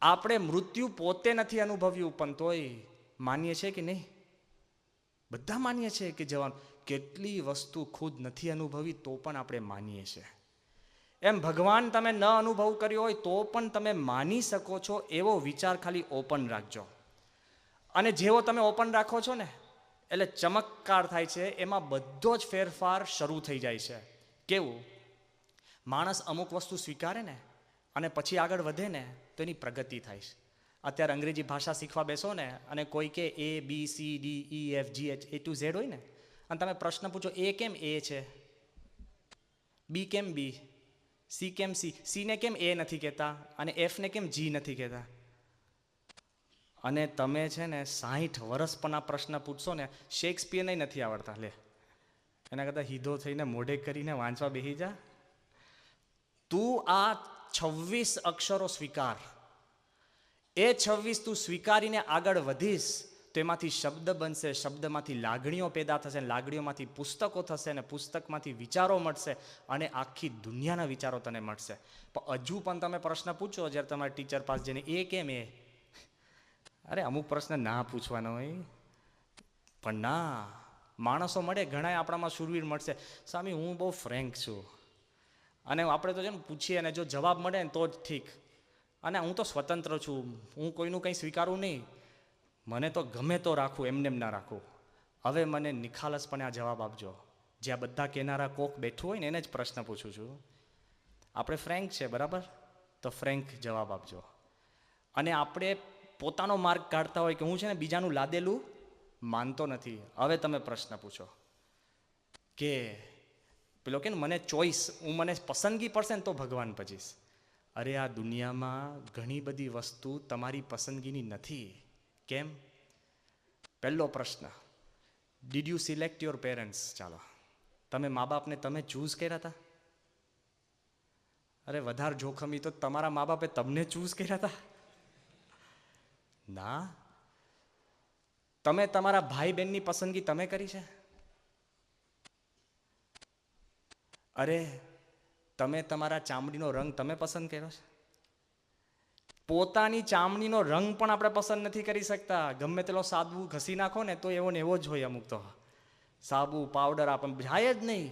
આપણે મૃત્યુ પોતે નથી અનુભવ્યું પણ તોય માનીએ છીએ કે નહીં? બધા માનીએ છીએ કે જવાનું. કેટલી વસ્તુ ખુદ નથી અનુભવી તો પણ આપણે માનીએ છીએ. એમ ભગવાન તમે ન અનુભવ કર્યો હોય તો પણ તમે માની શકો છો એવો વિચાર ખાલી ઓપન રાખજો. અને જેવો તમે ઓપન રાખો છો ને એટલે ચમત્કાર થાય છે, એમાં બધો જ ફેરફાર શરૂ થઈ જાય છે. કેવું? માણસ અમુક વસ્તુ સ્વીકારે ને અને પછી આગળ વધે ને તો એની પ્રગતિ થાય છે. અત્યારે અંગ્રેજી ભાષા શીખવા બેસો ને અને કોઈ કે A B C D E F G H A to Z હોય ને, અને તમે પ્રશ્ન પૂછો A કેમ A છે, B કેમ B, C કેમ C, C ને કેમ A નથી કહેતા અને F ને કેમ G નથી કહેતા? અને તમે છે ને 60 વર્ષ પણ આ પ્રશ્ન પૂછશો ને, શેક્સપિયરને નથી આવડતા. લે, એના કરતાં હીધો થઈને મોઢે કરીને વાંચવા બેસી જા. તું આ 26 અક્ષરો સ્વીકાર. એ 26 તું સ્વીકારીને આગળ વધીશ તો એમાંથી શબ્દ બનશે, શબ્દમાંથી લાગણીઓ પેદા થશે, લાગણીઓમાંથી પુસ્તકો થશે અને પુસ્તકમાંથી વિચારો મળશે અને આખી દુનિયાના વિચારો તને મળશે. પણ હજુ પણ તમે પ્રશ્ન પૂછો જ્યારે તમારા ટીચર પાસે જઈને એ કેમ એ, અરે અમુક પ્રશ્ન ના પૂછવાનો હોય. પણ ના, માણસો મળે ઘણા આપણામાં શૂરવીર મળશે. સ્વામી હું બહુ ફ્રેન્ક છું અને આપણે તો છે ને પૂછીએ અને જો જવાબ મળે ને તો જ ઠીક. અને હું તો સ્વતંત્ર છું, હું કોઈનું કંઈ સ્વીકારું નહીં, મને તો ગમે તો રાખું, એમને એમ ના રાખું. હવે મને નિખાલસપણે આ જવાબ આપજો. જ્યાં બધા કહેનારા કોક બેઠું હોય ને એને જ પ્રશ્ન પૂછું છું. આપણે ફ્રેન્ક છે બરાબર, તો ફ્રેન્ક જવાબ આપજો. અને આપણે પોતાનો માર્ગ કાઢતા હોય કે હું છે ને બીજાનું લાદેલું માનતો નથી. હવે તમે પ્રશ્ન પૂછો કે પેલો કે ને મને ચોઈસ, હું મને પસંદગી પડશે ને તો ભગવાન પચીશ. અરે આ દુનિયામાં ઘણી બધી વસ્તુ તમારી પસંદગીની નથી. કેમ? પહેલો પ્રશ્ન, did you select your parents? ચાલો, તમે મા બાપને તમે ચૂઝ કર્યા હતા? અરે વધારે જોખમી તો તમારા મા બાપે તમને ચૂઝ કર્યા હતા? ના. તમે તમારા ભાઈ બહેનની પસંદગી તમે કરી છે? અરે તમે તમારા ચામડીનો રંગ તમે પસંદ કર્યો છે? પોતાની ચામડીનો રંગ પણ આપણે પસંદ નથી કરી શકતા. ગમે તેલો સાબુ ઘસી નાખો ને તો એવો ને એવો જ હોય. અમુક તો સાબુ પાવડર આપણને જાય જ નહીં.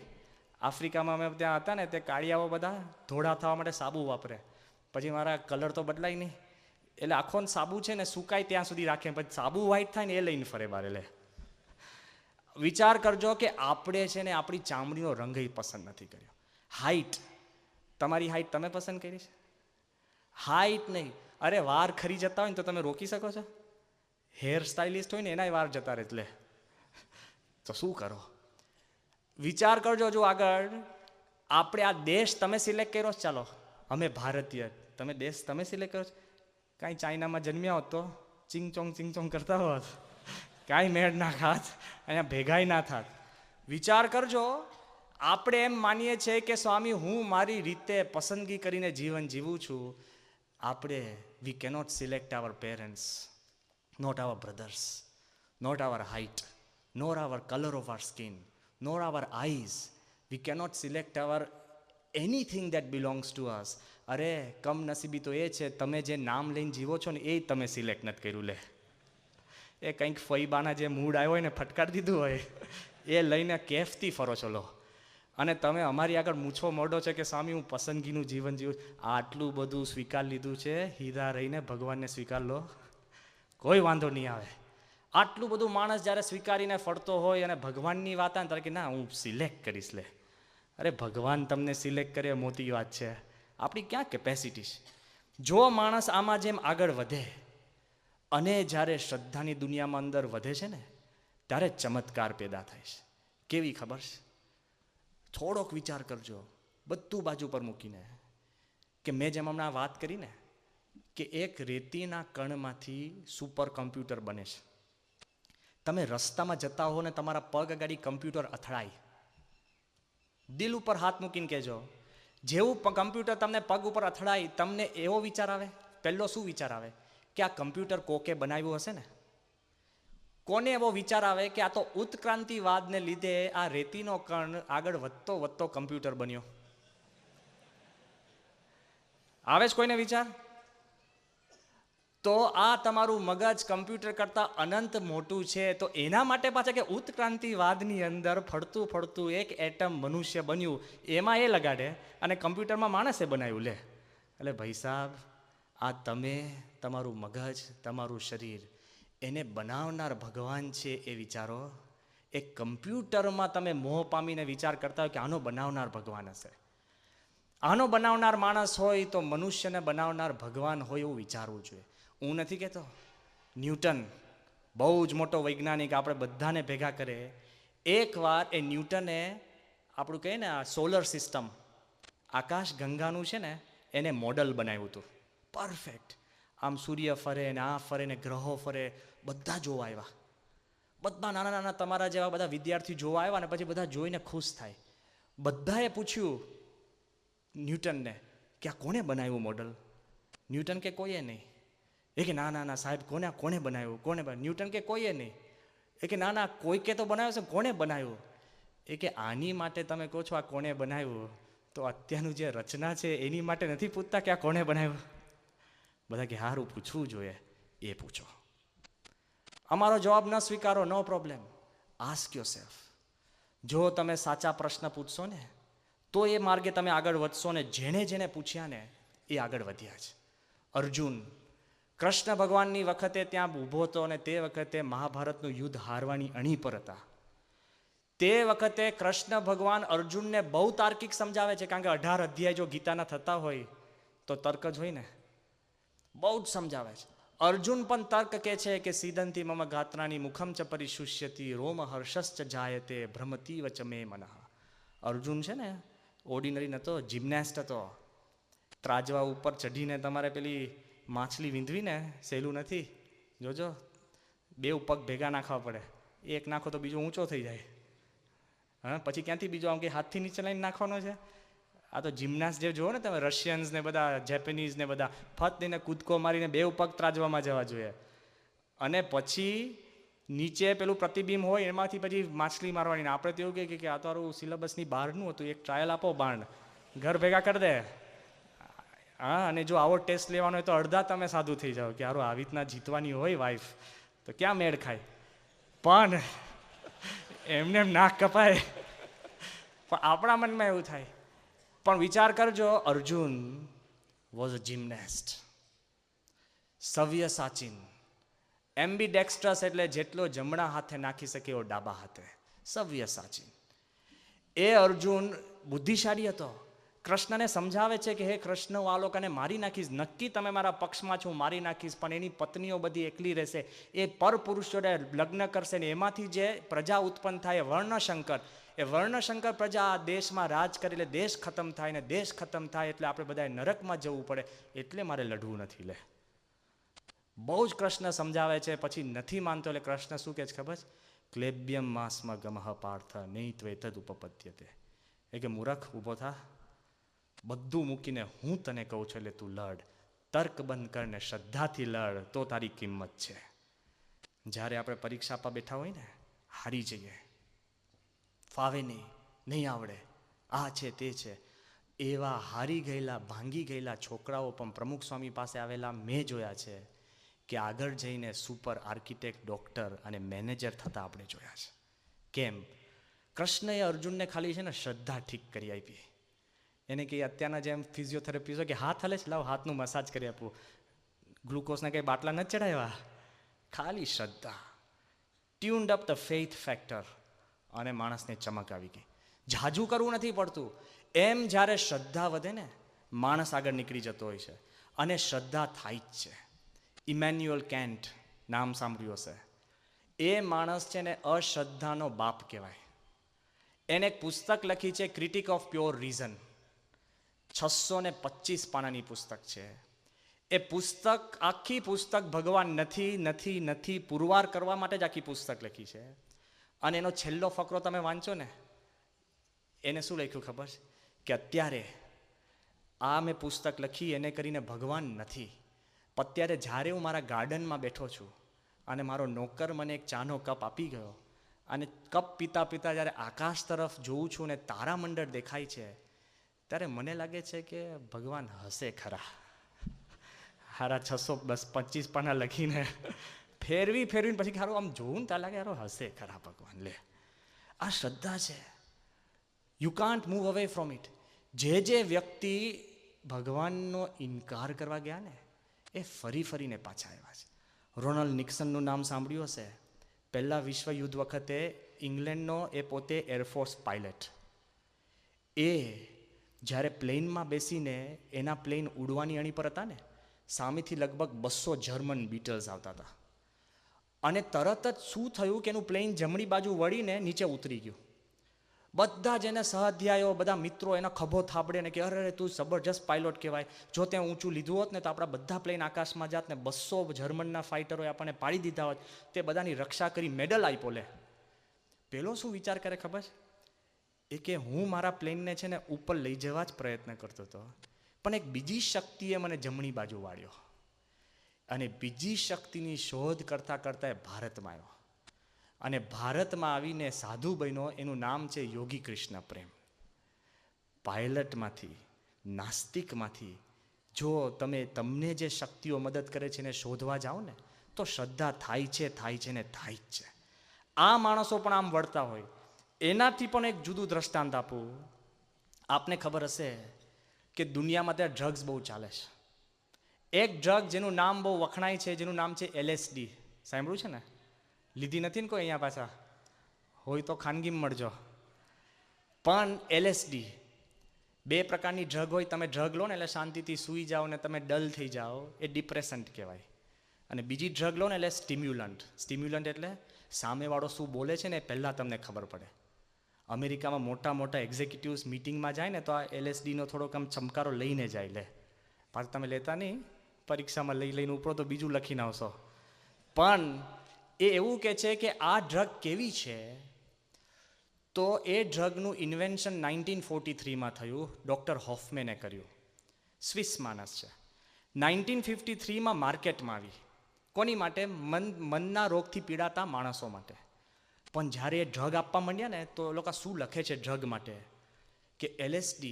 આફ્રિકામાં અમે ત્યાં હતા ને તે કાળિયાઓ બધા ધોળા થવા માટે સાબુ વાપરે. પછી મારા કલર તો બદલાય નહીં એટલે આખો સાબુ છે ને સુકાય ત્યાં સુધી રાખે, પછી સાબુ વ્હાઈટ થાય ને એ લઈને ફરે બારે. લે, વિચાર કરજો કે આપણે છે ને આપણી ચામડીનો રંગ પસંદ નથી કર્યો. હાઈટ, તમારી હાઈટ તમે પસંદ કરી છે? હાઈટ નહીં. અરે વાર ખરી જતા હોય ને તો તમે રોકી શકો છો? હેર સ્ટાઇલિસ્ટ હોય ને એના વાર જતા રહે એટલે તો શું કરો? વિચાર કરજો. જો આગળ આપણે આ દેશ તમે સિલેક્ટ કર્યો, ચાલો અમે ભારતીય, તમે દેશ તમે સિલેક્ટ કર્યો. કાંઈ ચાઇનામાં જન્મ્યા હોત તો ચિંગચોંગ કરતા હોત, કાંઈ મેળ ના ખાત, અહીંયા ભેગાઈ ના થાત. વિચાર કરજો. આપણે એમ માનીએ છીએ કે સ્વામી હું મારી રીતે પસંદગી કરીને જીવન જીવું છું. આપણે we cannot select our parents, not our brothers, not our height, nor our colour of our skin, nor our eyes. We cannot select our anything that belongs to us. અરે કમનસીબી તો એ છે તમે જે નામ લઈને જીવો છો ને એ તમે સિલેક્ટ નથી કર્યું. લે, એ કંઈક ફઈબાના જે મૂડ આવ્યો હોય ને ફટકારી દીધું હોય એ લઈને કેફથી ફરો છો. લો, અને તમે અમારી આગળ મૂછો મોઢો છે કે સ્વામી હું પસંદગીનું જીવન જીવું. આટલું બધું સ્વીકાર લીધું છે, હીરા રહીને ભગવાનને સ્વીકાર લો, કોઈ વાંધો નહીં આવે. આટલું બધું માણસ જ્યારે સ્વીકારીને ફરતો હોય અને ભગવાનની વાત આવે ત્યારે કે ના હું સિલેક્ટ કરીશ. લે, અરે ભગવાન તમને સિલેક્ટ કરે મોટી વાત છે, આપણી ક્યાં કેપેસિટી છે. જો માણસ આમાં જેમ આગળ વધે અને જ્યારે શ્રદ્ધાની દુનિયામાં અંદર વધે છે ને, ત્યારે ચમત્કાર પેદા થાય છે. કેવી ખબર છે? થોડોક વિચાર કરજો, બધું બાજુ પર મૂકીને, કે મેં જેમ હમણાં વાત કરી ને કે એક રેતીના કણમાંથી સુપર કમ્પ્યુટર બને છે. તમે રસ્તામાં જતા હો ને તમારા પગ અગાડી કમ્પ્યુટર અથડાય, દિલ ઉપર હાથ મૂકીને કહેજો, જેવું કમ્પ્યુટર તમને પગ ઉપર અથડાય, તમને એવો વિચાર આવે, પહેલો શું વિચાર આવે? કે આ કમ્પ્યુટર કોકે બનાવ્યું હશે ને. કોને એવો વિચાર આવે કે આ તો ઉત્ક્રાંતિવાદને લીધે આ રેતીનો કણ આગળ વધતો વધતો કમ્પ્યુટર બન્યો? આવે છે કોઈને વિચાર? તો આ તમારું મગજ કમ્પ્યુટર કરતાં અનંત મોટું છે. તો એના માટે પાછા કે ઉત્ક્રાંતિવાદની અંદર ફરતું ફરતું એક એટમ મનુષ્ય બન્યું, એમાં એ લગાડે અને કમ્પ્યુટરમાં માણસે બનાવ્યું. લે, એટલે ભાઈ સાહેબ, આ તમે તમારું મગજ, તમારું શરીર, એને બનાવનાર ભગવાન છે એ વિચારો. એક કમ્પ્યુટરમાં તમે મોહ પામીને વિચાર કરતા હોય કે આનો બનાવનાર ભગવાન હશે, આનો બનાવનાર માણસ હોય, તો મનુષ્યને બનાવનાર ભગવાન હોય એવું વિચારવું જોઈએ. હું નથી કહેતો, ન્યૂટન બહુ જ મોટો વૈજ્ઞાનિક, આપણે બધાને ભેગા કરે. એકવાર એ ન્યૂટને આપણું કહીએ ને આ સોલર સિસ્ટમ, આકાશ ગંગાનું છે ને, એને મોડલ બનાવ્યું હતું પરફેક્ટ. આમ સૂર્ય ફરે ને આ ફરે ને ગ્રહો ફરે, બધા જોવા આવ્યા. બધા નાના નાના તમારા જેવા બધા વિદ્યાર્થી જોવા આવ્યા ને પછી બધા જોઈને ખુશ થાય. બધાએ પૂછ્યું ન્યૂટનને કે આ કોને બનાવ્યું મોડલ? ન્યૂટન કે કોઈએ નહીં. એ કે ના ના ના સાહેબ, કોને બનાવ્યું? કોને બનાવ્યું? ન્યૂટન કે કોઈએ નહીં. એ કે ના ના કોઈ કે તો બનાવ્યું છે, કોને બનાવ્યું? એ કે આની માટે તમે કહો છો આ કોને બનાવ્યું, તો અત્યારનું જે રચના છે એની માટે નથી પૂછતા કે આ કોને બનાવ્યું? બધા કે હારું પૂછવું જોઈએ, એ પૂછો. અમારો જવાબ ન સ્વીકારો, નો પ્રોબ્લેમ, આસ્ક યોરસેલ્ફ. જો તમે સાચા પ્રશ્ન પૂછશો ને તો એ માર્ગે તમે આગળ વધશો. ને જેણે જેણે પૂછ્યા ને એ આગળ વધ્યા છે. અર્જુન કૃષ્ણ ભગવાનની વખતે ત્યાં ઊભો હતો અને તે વખતે મહાભારતનું યુદ્ધ હારવાની અણી પર હતા. તે વખતે કૃષ્ણ ભગવાન અર્જુનને બહુ તાર્કિક સમજાવે છે, કારણ કે 18 અધ્યાય જો ગીતાના થતા હોય તો તર્ક જ હોય ને, બહુ જ સમજાવે છે. અર્જુન પણ તર્ક કે છે કે સીદંતી મમ ગાત્રાની મુખમ ચ પરિશુષ્યતિ રોમ હર્ષશ્ચ જાયતે ભ્રમતી વચ મે મનઃ. અર્જુન છે ને ઓર્ડિનરી નહોતો, જિમ્નેસ્ટ હતો. ત્રાજવા ઉપર ચઢીને તમારે પેલી માછલી વીંધવીને સહેલું નથી. જોજો, 2 પગ ભેગા નાખવા પડે, એક નાખો તો બીજો ઊંચો થઈ જાય. હા, પછી ક્યાંથી બીજો આમ કે હાથથી નીચે લાઈને નાખવાનો છે? આ તો જિમ્નાસ્ટ જે જુઓ ને તમે, રશિયન્સ ને બધા, જેપનીઝ ને બધા, ફત દઈને કૂદકો મારીને 2 પગ ત્રાજવામાં જવા જોઈએ. અને પછી નીચે પેલું પ્રતિબિંબ હોય એમાંથી પછી માછલી મારવાની. આપણે તો એવું કહે કે આ તો સારું સિલેબસની બહારનું હતું, એક ટ્રાયલ આપો બાણ, ઘર ભેગા કરી દે. હા, અને જો આવો ટેસ્ટ લેવાનો હોય તો અડધા તમે સાધુ થઈ જાઓ કે સારું આવી રીતના જીતવાની હોય વાઈફ તો ક્યાં મેળ ખાય. પણ એમને એમ નાક કપાય. પણ આપણા મનમાં એવું થાય. પણ વિચાર કરજો, અર્જુન વોઝ અ જિમ્નેસ્ટ, સવ્ય સાચીન, એમ્બીડેક્સ્ટ્રસ, એટલે જેટલો જમણા હાથે નાખી શકે એવો ડાબા હાથે, સવ્ય સાચીન. એ અર્જુન બુદ્ધિશાળી હતો. કૃષ્ણને સમજાવે છે કે હે કૃષ્ણ, હું આ લોકોને મારી નાખીશ, નક્કી તમે મારા પક્ષમાં છો, મારી નાખીશ, પણ એની પત્નીઓ બધી એકલી રહેશે, એ પરપુરુષોને લગ્ન કરશે ને એમાંથી જે પ્રજા ઉત્પન્ન થાય વર્ણશંકર, એ વર્ણશંકર પ્રજા આ દેશમાં રાજ કરે એટલે દેશ ખતમ થાય, ને દેશ ખતમ થાય એટલે આપણે બધાએ નરકમાં જવું પડે, એટલે મારે લડવું નથી. લે, બહુ જ કૃષ્ણ સમજાવે છે. પછી નથી માનતો એટલે કૃષ્ણ શું કહે છે ખબર છે? ક્લેબ્યમ માસ્મ ગમઃ પાર્થ નૈત્વેતદ ઉપપદ્યતે. એ કે મૂર્ખ, ઊભો થા, બધું મૂકીને હું તને કહું છું એટલે તું લડ, તર્ક બંધ કરને શ્રદ્ધાથી લડ, તો તારી કિંમત છે. જ્યારે આપણે પરીક્ષા આપવા બેઠા હોય ને, હારી જઈએ, ફાવે નહીં આવડે, આ છે તે છે, એવા હારી ગયેલા, ભાંગી ગયેલા છોકરાઓ પણ પ્રમુખ સ્વામી પાસે આવેલા મેં જોયા છે, કે આગળ જઈને સુપર આર્કિટેક્ટ, ડૉક્ટર અને મેનેજર થતા આપણે જોયા છે. કેમ? કૃષ્ણએ અર્જુનને ખાલી છે ને શ્રદ્ધા ઠીક કરી આપી. એને કે અત્યારના જેમ ફિઝિયોથેરાપી કે હાથ હલે છે, લાવ હાથનું મસાજ કરી આપું, ગ્લુકોઝના કંઈ બાટલા નથી ચડાવ્યા, ખાલી શ્રદ્ધા, tuned up the faith factor, અને માણસને ચમક આવી ગઈ. જાજુ કરવું નથી પડતું. એમ જ્યારે શ્રદ્ધા વધે ને, માણસ આગળ નીકળી જતો હોય છે, અને શ્રદ્ધા થાય જ છે. ઇમેન્યુઅલ કેન્ટ નામ સાંભળ્યું હશે. એ માણસ છે ને અશ્રદ્ધાનો બાપ કહેવાય. એને એક પુસ્તક લખી છે ક્રિટિક ઓફ પ્યોર રીઝન. 625 પાનાની પુસ્તક છે. એ પુસ્તક, આખી પુસ્તક ભગવાન નથી નથી નથી પુરવાર કરવા માટે જ આખી પુસ્તક લખી છે. અને એનો છેલ્લો ફકરો તમે વાંચો ને, એને શું લખ્યું ખબર છે? કે અત્યારે આ મેં પુસ્તક લખી એને કરીને ભગવાન નથી. અત્યારે જ્યારે હું મારા ગાર્ડનમાં બેઠો છું અને મારો નોકર મને એક ચાનો કપ આપી ગયો અને કપ પીતા પીતા જ્યારે આકાશ તરફ જોઉં છું ને તારામંડળ દેખાય છે, ત્યારે મને લાગે છે કે ભગવાન હશે ખરા. હારા 625 પાના લખીને ફેરવીને પછી ખારું આમ જોઉં ને ત્યાં લાગે યારો હશે ખરા ભગવાન. લે, આ શ્રદ્ધા છે. You can't move away from it. જે વ્યક્તિ ભગવાનનો ઇનકાર કરવા ગયા ને એ ફરીને પાછા આવ્યા છે. રોનાલ્ડ નિક્સનનું નામ સાંભળ્યું હશે. પહેલા વિશ્વયુદ્ધ વખતે ઇંગ્લેન્ડનો એ પોતે એરફોર્સ પાયલટ. એ જ્યારે પ્લેનમાં બેસીને એના પ્લેન ઉડવાની અણી પર હતા ને, સામેથી લગભગ 200 જર્મન બીટલ્સ આવતા હતા. અને તરત જ શું થયું કે એનું પ્લેન જમણી બાજુ વળીને નીચે ઉતરી ગયું. બધા જ એને સહાધ્યાયો, બધા મિત્રો એના ખભો થાપડે ને કે અરે તું જબરજસ્ત પાયલોટ કહેવાય. જો ત્યાં ઊંચું લીધું હોત ને તો આપણા બધા પ્લેન આકાશમાં જાત ને 200 જર્મનના ફાઇટરોએ આપણને પાડી દીધા હોત. તે બધાની રક્ષા કરી મેડલ આપ્યો. લે, પેલો શું વિચાર કરે ખબર? એ કે હું મારા પ્લેનને છે ને ઉપર લઈ જવા જ પ્રયત્ન કરતો હતો, પણ એક બીજી શક્તિએ મને જમણી બાજુ વાળ્યો. અને બીજી શક્તિની શોધ કરતાં કરતાં એ ભારતમાં આવ્યો. અને ભારતમાં આવીને સાધુ બન્યો. એનું નામ છે યોગી કૃષ્ણ પ્રેમ. પાયલટમાંથી, નાસ્તિકમાંથી જો તમને જે શક્તિઓ મદદ કરે છે એને શોધવા જાઓ ને તો શ્રદ્ધા થાય છે ને થાય જ છે. આ માણસો પણ આમ વળતા હોય. એનાથી પણ એક જુદું દ્રષ્ટાંત આપું. આપને ખબર હશે કે દુનિયામાં ત્યાં ડ્રગ્સ બહુ ચાલે છે. એક ડ્રગ જેનું નામ બહુ વખણાય છે, જેનું નામ છે LSD. સાંભળ્યું છે ને? લીધી નથી ને કોઈ અહીંયા પાછા? હોય તો ખાનગીમાં મળજો. પણ LSD 2 પ્રકારની ડ્રગ હોય. તમે ડ્રગ લો ને એટલે શાંતિથી સૂઈ જાઓ ને તમે ડલ થઈ જાઓ, એ ડિપ્રેસન્ટ કહેવાય. અને બીજી ડ્રગ લો ને એટલે સ્ટિમ્યુલન્ટ. સ્ટિમ્યુલન્ટ એટલે સામેવાળો શું બોલે છે ને એ પહેલાં તમને ખબર પડે. અમેરિકામાં મોટા એક્ઝિક્યુટિવ્સ મિટિંગમાં જાય ને તો આ LSDનો થોડોક આમ ચમકારો લઈને જાય. લે, પાછું તમે લેતા નહીં, પરીક્ષામાં લઈને ઉપરો તો બીજું લખીને આવશો. પણ એ એવું કહે છે કે આ ડ્રગ કેવી છે, તો એ ડ્રગનું ઇન્વેન્શન 1943માં થયું. ડૉક્ટર હોફમેને કર્યું. સ્વિસ માણસ છે. 1953માં માર્કેટમાં આવી. કોની માટે? મનના રોગથી પીડાતા માણસો માટે. પણ જ્યારે એ ડ્રગ આપવા માંડ્યા ને તો એ લોકો શું લખે છે ડ્રગ માટે? કે LSD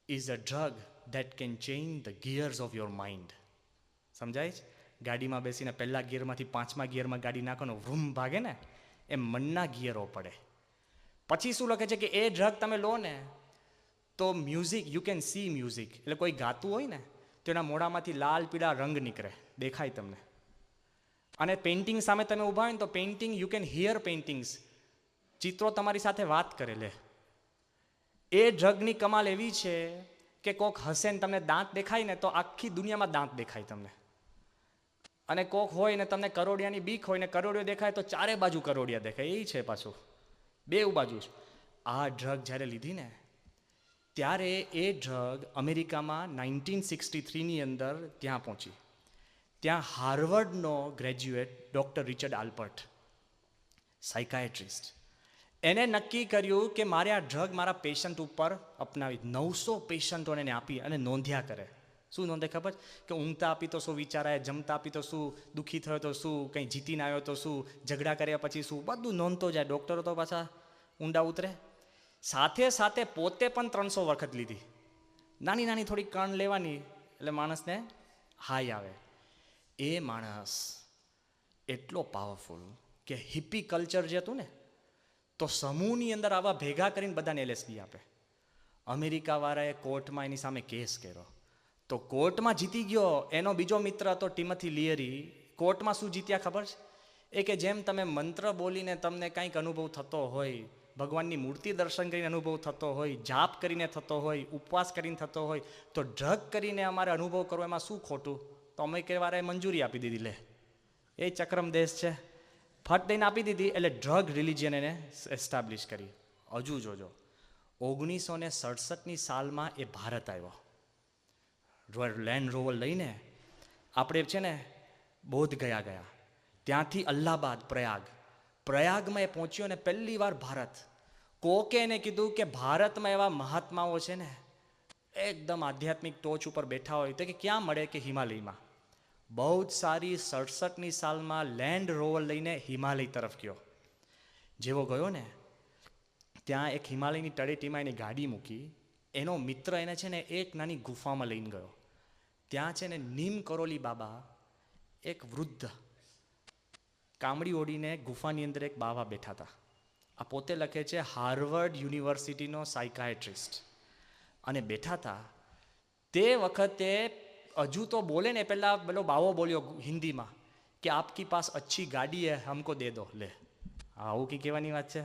is a drug that can change the gears of your mind. સમજાય છે? ગાડીમાં બેસીને પહેલા ગિયરમાંથી 5મા ગિયરમાં ગાડી નાખોને વૃમ ભાગે ને, એ મનના ગિયરો પડે. પછી શું લખે છે કે એ ડ્રગ તમે લો ને તો music, you can C music. એટલે કોઈ ગાતું હોય ને તો એના મોઢામાંથી લાલ પીળા રંગ નીકળે, દેખાય તમને. અને પેઇન્ટિંગ સામે તમે ઊભા હોય ને તો painting, you can here paintings. ચિત્રો તમારી સાથે વાત કરે. લે, એ ડ્રગની કમાલ એવી છે કે કોક હસે ને તમને દાંત દેખાય ને તો આખી દુનિયામાં દાંત દેખાય તમને. અને કોક હોય ને તમને કરોડિયાની બીક હોય ને કરોડિયો દેખાય તો ચારે બાજુ કરોડિયા દેખાય. એ છે પાછું, 2 બાજુ છે. આ ડ્રગ જ્યારે લીધી ને ત્યારે એ ડ્રગ અમેરિકામાં 1963ની અંદર ત્યાં પહોંચી. ત્યાં હાર્વર્ડનો ગ્રેજ્યુએટ ડૉક્ટર રિચર્ડ આલ્પર્ટ, સાયકાયટ્રિસ્ટ, એને નક્કી કર્યું કે મારે આ ડ્રગ મારા પેશન્ટ ઉપર અપનાવી. 900 પેશન્ટોને એને આપી અને નોંધ્યા કરે. શું નોંધે ખબર? કે ઊંઘતા આપી તો શું વિચારાય, જમતા આપી તો શું, દુઃખી થયો તો શું, કંઈ જીતીને આવ્યો તો શું, ઝઘડા કર્યા પછી શું, બધું નોંધતો જાય. ડૉક્ટરો તો પાછા ઊંડા ઉતરે. સાથે પોતે પણ 300 વખત લીધી. નાની થોડી કણ લેવાની એટલે માણસને હાઈ આવે. એ માણસ એટલો પાવરફુલ કે હિપી કલ્ચર જે હતું ને તો સમૂહની અંદર આવા ભેગા કરીને બધાને LSD આપે. અમેરિકાવાળાએ કોર્ટમાં એની સામે કેસ કર્યો તો કોર્ટમાં જીતી ગયો. એનો બીજો મિત્ર હતો ટિમથી લિયરી. કોર્ટમાં શું જીત્યા ખબર છે? એ કે જેમ તમે મંત્ર બોલીને તમને કંઈક અનુભવ થતો હોય, ભગવાનની મૂર્તિ દર્શન કરીને અનુભવ થતો હોય, જાપ કરીને થતો હોય, ઉપવાસ કરીને થતો હોય, તો ડ્રગ કરીને અમારે અનુભવ કરવો એમાં શું ખોટું? તો અમે કહેવારે મંજૂરી આપી દીધી. લે, એ ચક્રમ દેશ છે, ફટ દઈને આપી દીધી એટલે ડ્રગ રિલિજિયન એને એસ્ટાબ્લિશ કરી. હજુ જોજો 1967ની સાલમાં એ ભારત આવ્યો લેન્ડ રોવર લઈને. આપણે છે ને બોધ ગયા, ત્યાંથી અલ્હાબાદ પ્રયાગમાં એ પહોંચ્યો ને પહેલી વાર ભારત. કોકે એને કીધું કે ભારતમાં એવા મહાત્માઓ છે ને એકદમ આધ્યાત્મિક ટોચ ઉપર બેઠા હોય તો કે ક્યાં મળે, કે હિમાલયમાં. બહુ જ સારી 67ની સાલમાં લેન્ડ રોવર લઈને હિમાલય તરફ ગયો. જેવો ગયો ને ત્યાં એક હિમાલયની તળેટીમાં એની ગાડી મૂકી. એનો મિત્ર એને છે ને એક નાની ગુફામાં લઈને ગયો. ત્યાં છે ને નીમ કરોલી બાબા, એક વૃદ્ધ કામડી ઓડીને ગુફાની અંદર એક બાબા બેઠા હતા. આ પોતે લખે છે હાર્વર્ડ યુનિવર્સિટીનો સાયકાયટ્રિસ્ટ. અને બેઠા હતા તે વખતે હજુ તો બોલે ને પહેલાં પેલો બાવો બોલ્યો હિન્દીમાં કે આપકી પાસ અચ્છી ગાડી હે, હમકો દે દો. લે આવું કંઈ કહેવાની વાત છે.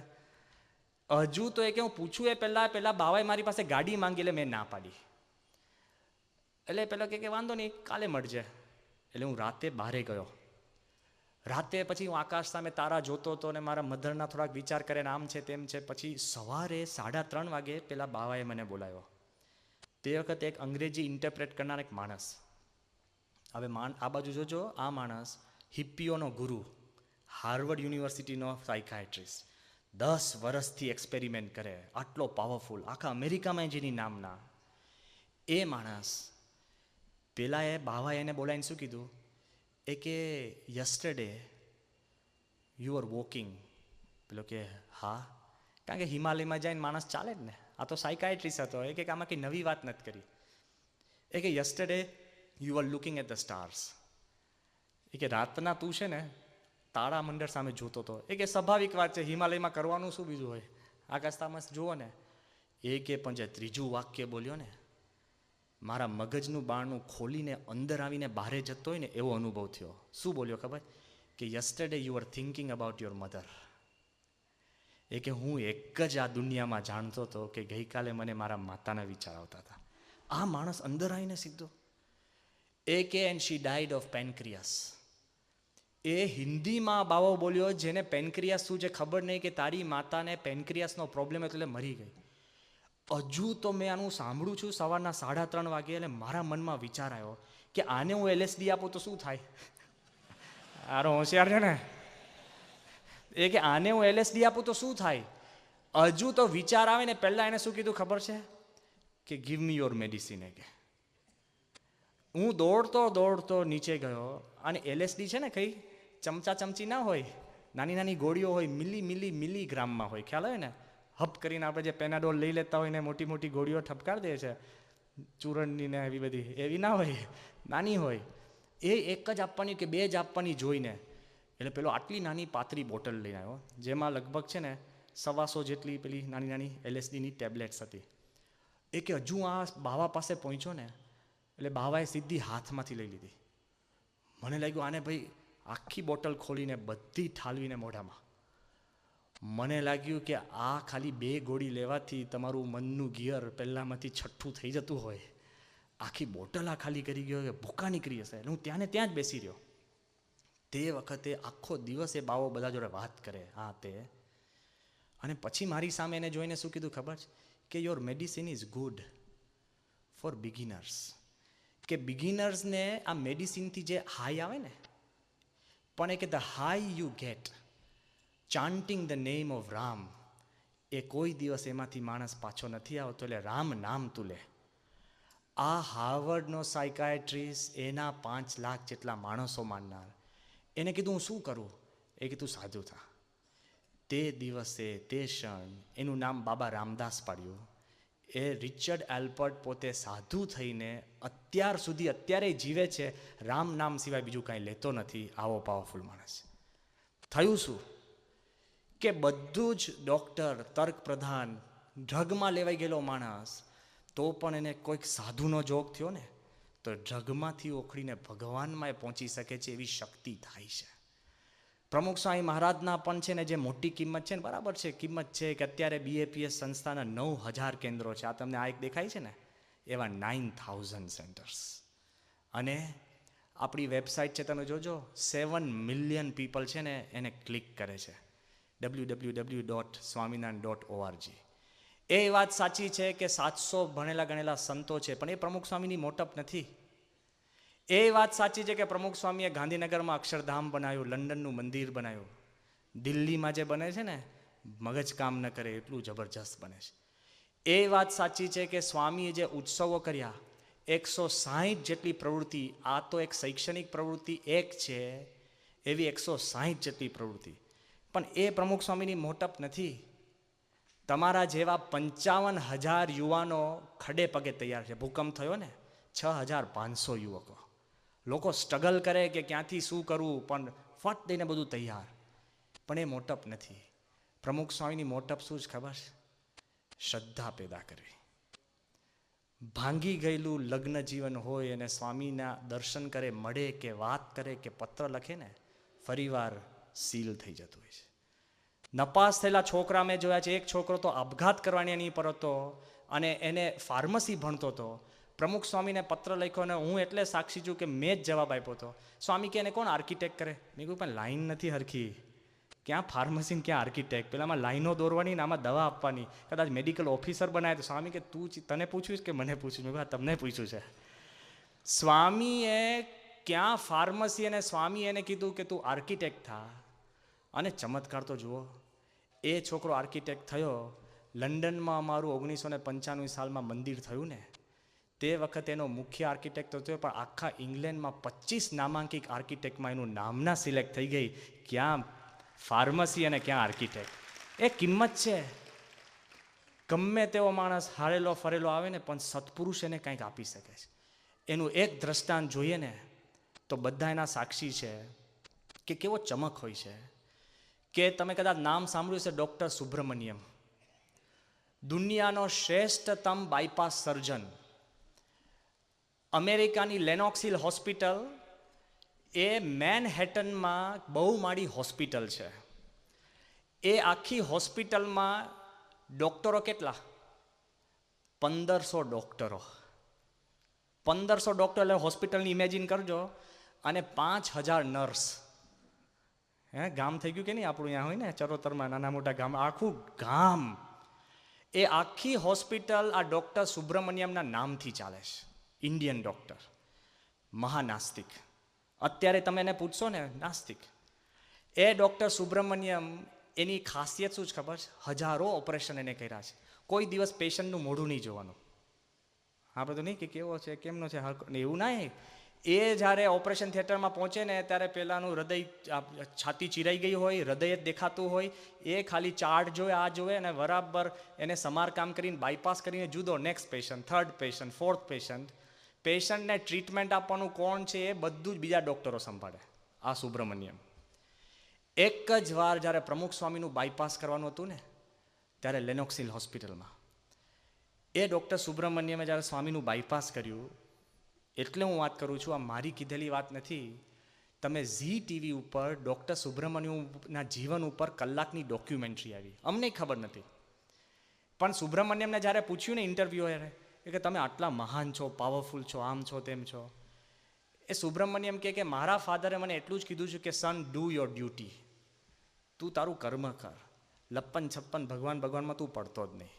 હજુ તો એ કે હું પૂછું એ પહેલાં બાવાએ મારી પાસે ગાડી માંગી, એટલે મેં ના પાડી. એટલે પેલો કે વાંધો નહીં, કાલે મળજે. એટલે હું રાતે બહારે ગયો. રાતે પછી હું આકાશ સામે તારા જોતો હતો ને મારા મધરના થોડાક વિચાર કરે ને આમ છે તેમ છે. પછી સવારે 3:30 વાગે પેલા બાવાએ મને બોલાવ્યો. તે વખતે એક અંગ્રેજી ઇન્ટરપ્રેટ કરનાર એક માણસ. હવે આ બાજુ જોજો, આ માણસ હિપ્પીઓનો ગુરુ, હાર્વર્ડ યુનિવર્સિટીનો સાયકાયટ્રિસ્ટ, 10 વર્ષથી એક્સપેરિમેન્ટ કરે, આટલો પાવરફુલ, આખા અમેરિકામાં જેની નામના. એ માણસ પેલા એ બાવાએ એને બોલાવીને શું કીધું, એ કે યસ્ટરડે યુ આર વોકિંગ. પેલો કે હા, કારણ કે હિમાલયમાં જઈને માણસ ચાલે જ ને. આ તો સાયકાયટ્રિસ્ટ હતો. એ કે આમાં કંઈ નવી વાત નથી કરી. એ કે yesterday you are looking at the stars. એ કે રાતના તું છે ને તારા મંડળ સામે જોતો હતો. એ કે સ્વાભાવિક વાત છે, હિમાલયમાં કરવાનું શું બીજું હોય, આકાશતામાં જુઓ ને. એ કે પણ જે ત્રીજું વાક્ય બોલ્યો ને, મારા મગજનું બારણું ખોલીને અંદર આવીને બહારે જતો હોય ને એવો અનુભવ થયો. શું બોલ્યો ખબર, કે yesterday you are thinking about your mother. એ કે હું એક જ આ દુનિયામાં જાણતો હતો કે ગઈકાલે મને મારા માતાના વિચાર આવતા હતા. આ માણસ અંદર આવીને સીધો. એ કે એન્ડ શી ડાઈડ ઓફ પેનક્રિયાસ. એ હિન્દીમાં બાવો બોલ્યો જેને પેનક્રિયાસ શું છે ખબર નહીં, કે તારી માતાને પેનક્રિયાસનો પ્રોબ્લેમ હતો એટલે મરી ગઈ. હજુ તો મેં આનું સાંભળું છું સવારના 3:30 વાગે. એટલે મારા મનમાં વિચાર આવ્યો કે આને હું LSD આપું તો શું થાય. આરો હોશિયાર છે ને. એ કે આને હું LSD આપું તો શું થાય. હજુ તો વિચાર આવે ને પહેલાં એને શું કીધું ખબર છે, કે ગીવ મી યોર મેડિસિન. કે હું દોડતો નીચે ગયો. અને LSD છે ને કઈ ચમચા ચમચી ના હોય, નાની નાની ગોળીઓ હોય, મિલીગ્રામમાં હોય, ખ્યાલ હોય ને. હપ કરીને આપણે જે પેનાડોલ લઈ લેતા હોય ને મોટી મોટી ગોળીઓ ઠપકાર દે છે ચૂરણની ને એવી બધી, એવી ના હોય, નાની હોય. એ એક જ આપવાની કે 2 જ આપવાની જોઈને. એટલે પેલો આટલી નાની પાતળી બોટલ લઈને આવ્યો જેમાં લગભગ છે ને 125 જેટલી પેલી નાની નાની LSDની ટેબ્લેટ્સ હતી. એ કે હજુ આ બાવા પાસે પહોંચ્યો ને એટલે બાવાએ સીધી હાથમાંથી લઈ લીધી. મને લાગ્યું આને ભાઈ આખી બોટલ ખોલીને બધી ઠાલવીને મોઢામાં. મને લાગ્યું કે આ ખાલી 2 ગોળી લેવાથી તમારું મનનું ગિયર પહેલાંમાંથી છઠ્ઠું થઈ જતું હોય, આખી બોટલ આ ખાલી કરી ગયો કે ભૂકા નીકળી હશે. એટલે હું ત્યાં જ બેસી રહ્યો. તે વખતે આખો દિવસ એ બાવો બધા જોડે વાત કરે આ તે. અને પછી મારી સામે એને જોઈને શું કીધું ખબર છે, કે your medicine is good for beginners. કે બિગિનર્સને આ મેડિસિનથી જે હાઈ આવે ને, પણ એ કે the high you get chanting the name of Ram, એ કોઈ દિવસ એમાંથી માણસ પાછો નથી આવતો. એટલે રામ નામ તું લે. આ હાર્વર્ડનો સાયકાયટ્રિસ્ટ એના 5 લાખ જેટલા માણસો માનનાર. એને કીધું હું શું કરું. એ કીધું સાધુ થા. તે દિવસે તે ક્ષણ એનું નામ બાબા રામદાસ પાડ્યું. એ રિચર્ડ એલ્બર્ટ પોતે સાધુ થઈને અત્યારે જીવે છે, રામ નામ સિવાય બીજું કાંઈ લેતો નથી. આવો પાવરફુલ માણસ. થયું શું કે બધું જ ડૉક્ટર, તર્ક પ્રધાન, ડ્રગમાં લેવાઈ ગયેલો માણસ, તો પણ એને કોઈક સાધુનો જોગ થયો ને તો ડ્રગમાંથી ઓખડીને ભગવાનમાં એ પહોંચી શકે છે એવી શક્તિ થાય છે. પ્રમુખ સ્વામી મહારાજના પણ છે ને જે મોટી કિંમત છે ને, બરાબર છે કિંમત છે કે અત્યારે BAPS સંસ્થાના 9000 કેન્દ્રો છે. આ તમને આ એક દેખાય છે ને, એવા 9000 સેન્ટર્સ. અને આપણી વેબસાઇટ છે, તમે જોજો 7 મિલિયન પીપલ છે ને એને ક્લિક કરે છે, www.swaminarayan.org. એ વાત સાચી છે કે 700 ભણેલા ગણેલા સંતો છે, પણ એ પ્રમુખ સ્વામીની મોટપ નથી. એ વાત સાચી છે કે પ્રમુખ સ્વામીએ ગાંધીનગરમાં અક્ષરધામ બનાવ્યું, લંડનનું મંદિર બનાવ્યું, દિલ્હીમાં જે બને છે ને મગજ કામ ન કરે એટલું જબરજસ્ત બને છે. એ વાત સાચી છે કે સ્વામીએ જે ઉત્સવો કર્યા 160 જેટલી પ્રવૃત્તિ, આ તો એક શૈક્ષણિક પ્રવૃત્તિ એક છે, એવી 160 જેટલી પ્રવૃત્તિ, પણ એ પ્રમુખ સ્વામીની મોટપ નથી. તમારા જેવા 55,000 યુવાનો ખડે પગે તૈયાર છે. ભૂકંપ થયો ને 6,500 યુવકો, લોકો સ્ટ્રગલ કરે કે ક્યાંથી શું કરવું, પણ ફટ દઈને બધું તૈયાર. પણ એ મોટપ નથી. પ્રમુખ સ્વામીની મોટપ શું જ ખબર છે? શ્રદ્ધા પેદા કરવી. ભાંગી ગયેલું લગ્ન જીવન હોય અને સ્વામીના દર્શન કરે, મળે કે વાત કરે કે પત્ર લખે ને, ફરીવાર સીલ થઈ જતું હોય છે. નપાસ થયેલા છોકરા મેં જોયા છે. એક છોકરો તો આપઘાત કરવાની એની પર હતો અને એને ફાર્મસી ભણતો હતો. પ્રમુખ સ્વામીને પત્ર લખ્યો અને હું એટલે સાક્ષી છું કે મેં જ જવાબ આપ્યો હતો. સ્વામી કે એને કોણ આર્કિટેક્ટ કરે? મેં કહ્યું પણ લાઈન નથી હરખી, ક્યાં ફાર્મસી ને ક્યાં આર્કિટેક્ટ? પેલામાં લાઈનો દોરવાની ને આમાં દવા આપવાની, કદાચ મેડિકલ ઓફિસર બનાવે તો. સ્વામી કે તું તને પૂછ્યું કે મને પૂછ્યું? મેં કહ્યું તમને પૂછ્યું છે. સ્વામીએ ક્યાં ફાર્મસી, અને સ્વામી એને કીધું કે તું આર્કિટેક્ટ થા. અને ચમત્કાર તો જુઓ, એ છોકરો આર્કિટેક્ટ થયો. લંડનમાં અમારું 1995 સાલમાં મંદિર થયું ને, તે વખતે એનો મુખ્ય આર્કિટેક્ટ હતો, પણ આખા ઇંગ્લેન્ડમાં 25 નામાંકિત આર્કિટેક્ટમાં એનું નામના સિલેક્ટ થઈ ગઈ. ક્યાં ફાર્મસી અને ક્યાં આર્કિટેક્ટ. એ કિંમત છે. ગમે તેવો માણસ હારેલો ફરેલો આવે ને, પણ સત્પુરુષ એને કંઈક આપી શકે છે. એનું એક દ્રષ્ટાંત જોઈએ ને તો બધા એના સાક્ષી છે કે કેવો ચમક હોય છે. કે તમે કદાચ નામ સાંભળ્યું છે, ડૉક્ટર સુબ્રમણ્યમ, દુનિયાનો શ્રેષ્ઠતમ બાયપાસ સર્જન. અમેરિકાની લેનોક્સ હિલ હોસ્પિટલ એ મેનહેટનમાં બહુમાળી હોસ્પિટલ છે. એ આખી હોસ્પિટલમાં ડૉક્ટરો કેટલા? 1500 ડૉક્ટરો. 1500 ડૉક્ટર એટલે હોસ્પિટલની ઇમેજિન કરજો, અને 5000 નર્સ. ગામ થઈ ગયું કે નહીં આપણું? અહીંયા હોય ને ચરોતરમાં નાના મોટા ગામ, આખું ગામ. એ આખી હોસ્પિટલ આ ડૉક્ટર સુબ્રમણ્યમના નામથી ચાલે છે. ઇન્ડિયન ડૉક્ટર, મહાનાસ્તિક. અત્યારે તમે એને પૂછશો ને, નાસ્તિક. એ ડૉક્ટર સુબ્રમણ્યમ, એની ખાસિયત શું જ ખબર છે? હજારો ઓપરેશન એને કર્યા છે. કોઈ દિવસ પેશન્ટનું મોઢું નહીં જોવાનું. આપણે તો નહીં કે કેવો છે, કેમનો છે, એવું નહીં. એ જ્યારે ઓપરેશન થિયેટરમાં પહોંચે ને ત્યારે પહેલાંનું હૃદય, છાતી ચીરાઈ ગઈ હોય, હૃદય જ દેખાતું હોય, એ ખાલી ચાર્ટ જોવે, આ જોવે, અને બરાબર એને સમારકામ કરીને બાયપાસ કરીને જુદો, next patient, third patient, fourth patient. પેશન્ટને ટ્રીટમેન્ટ આપવાનું કોણ છે એ બધું જ બીજા ડૉક્ટરો સંભાળે. આ સુબ્રમણ્યમ. એક જ વાર જ્યારે પ્રમુખ સ્વામીનું બાયપાસ કરવાનું હતું ને, ત્યારે લેનોક્સ હિલ હોસ્પિટલમાં એ ડૉક્ટર સુબ્રમણ્યમે જ્યારે સ્વામીનું બાયપાસ કર્યું, એટલે હું વાત કરું છું, આ મારી કીધેલી વાત નથી. તમે ઝી ટીવી ઉપર ડૉક્ટર સુબ્રમણ્યમના જીવન ઉપર કલાકની ડોક્યુમેન્ટરી આવી, અમને ખબર નથી. પણ સુબ્રમણ્યમને જ્યારે પૂછ્યું ને ઇન્ટરવ્યૂઅરે કે તમે આટલા મહાન છો, પાવરફુલ છો, આમ છો, તેમ છો, એ સુબ્રમણ્યમ કે મારા ફાધરે મને એટલું જ કીધું છે કે સન, ડુ યોર ડ્યુટી. તું તારું કર્મ કર, લપ્પન છપ્પન ભગવાનમાં તું પડતો જ નહીં.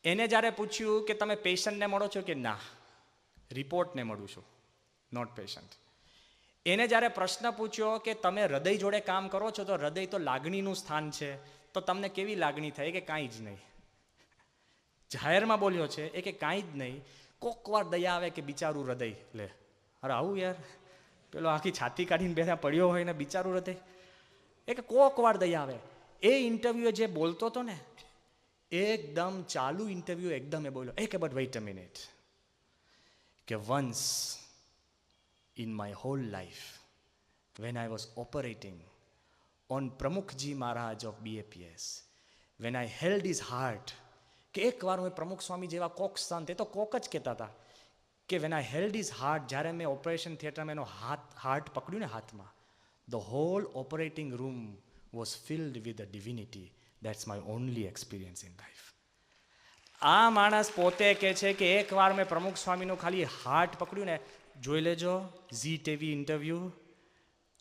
એને જ્યારે પૂછ્યું કે તમે પેશન્ટને મળો છો કે ના, રિપોર્ટને મળું છું, નોટ પેશન્ટ. એને જ્યારે પ્રશ્ન પૂછ્યો કે તમે હૃદય જોડે કામ કરો છો, તો હૃદય તો લાગણીનું સ્થાન છે, તો તમને કેવી લાગણી થાય? કે કાંઈ જ નહીં. જાહેરમાં બોલ્યો છે એ કે કાંઈ જ નહીં. કોક વાર દયા આવે કે બિચારું હૃદય લે. અરે આવું યાર, પેલો આખી છાતી કાઢીને બેઠા પડ્યો હોય ને બિચારું હૃદય, એ કે કોક વાર દયા આવે. એ ઇન્ટરવ્યુ જે બોલતો હતો ને, એકદમ ચાલુ ઇન્ટરવ્યુ એકદમ એ બોલ્યો કે બટ વેઇટ અ મિનિટ, કે once in my whole life when I was operating on Pramukhji Maharaj of BAPS, when I held his heart, કે એક વાર હું પ્રમુખ સ્વામી જેવા કોક સંત, એ તો કોક જ કહેતા હતા, કે when I held his heart, જ્યારે મેં ઓપરેશન થિયેટરમાં એનો હાર્ટ પકડ્યું ને હાથમાં, the whole operating room was filled with the divinity. That's my only experience in life. આ માણસ પોતે કહે છે કે એક વાર મેં પ્રમુખ સ્વામીનું ખાલી હાર્ટ પકડ્યું ને, જોઈ લેજો ઝી ટીવી ઇન્ટરવ્યૂ,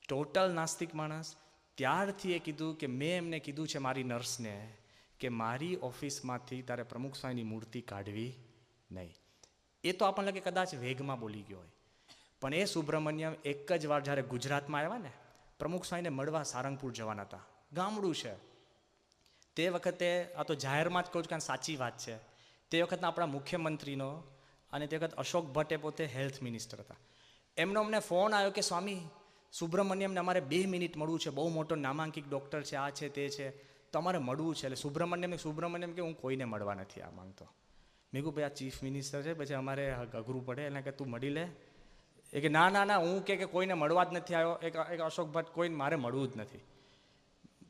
ટોટલ નાસ્તિક માણસ. ત્યારથી એ કીધું કે મેં એમને કીધું છે મારી નર્સને કે મારી ઓફિસમાંથી તારે પ્રમુખ સ્વામીની મૂર્તિ કાઢવી નહીં. એ તો આપણને લાગે કદાચ વેગમાં બોલી ગયો હોય, પણ એ સુબ્રમણ્યમ એક જ વાર જ્યારે ગુજરાતમાં આવ્યા ને, પ્રમુખ સ્વામીને મળવા સારંગપુર જવાના હતા. ગામડું છે તે વખતે, આ તો જાહેરમાં જ કહું છું કારણ સાચી વાત છે, તે વખતના આપણા મુખ્યમંત્રીનો અને તે વખત અશોક ભટ્ટ પોતે હેલ્થ મિનિસ્ટર હતા, એમનો અમને ફોન આવ્યો કે સ્વામી સુબ્રમણ્યમને અમારે 2 મિનિટ મળવું છે, બહુ મોટો નામાંકિત ડૉક્ટર છે, આ છે તે છે, તો અમારે મળવું છે. એટલે સુબ્રમણ્યમ કે હું કોઈને મળવા નથી આ માંગતો. મેં કહ્યું ભાઈ આ ચીફ મિનિસ્ટર છે, પછી અમારે અઘરું પડે, એટલે કે તું મળી લે. એ કે ના ના ના, હું કે કોઈને મળવા જ નથી આવ્યો. એક અશોક ભટ્ટ કોઈને મારે મળવું જ નથી.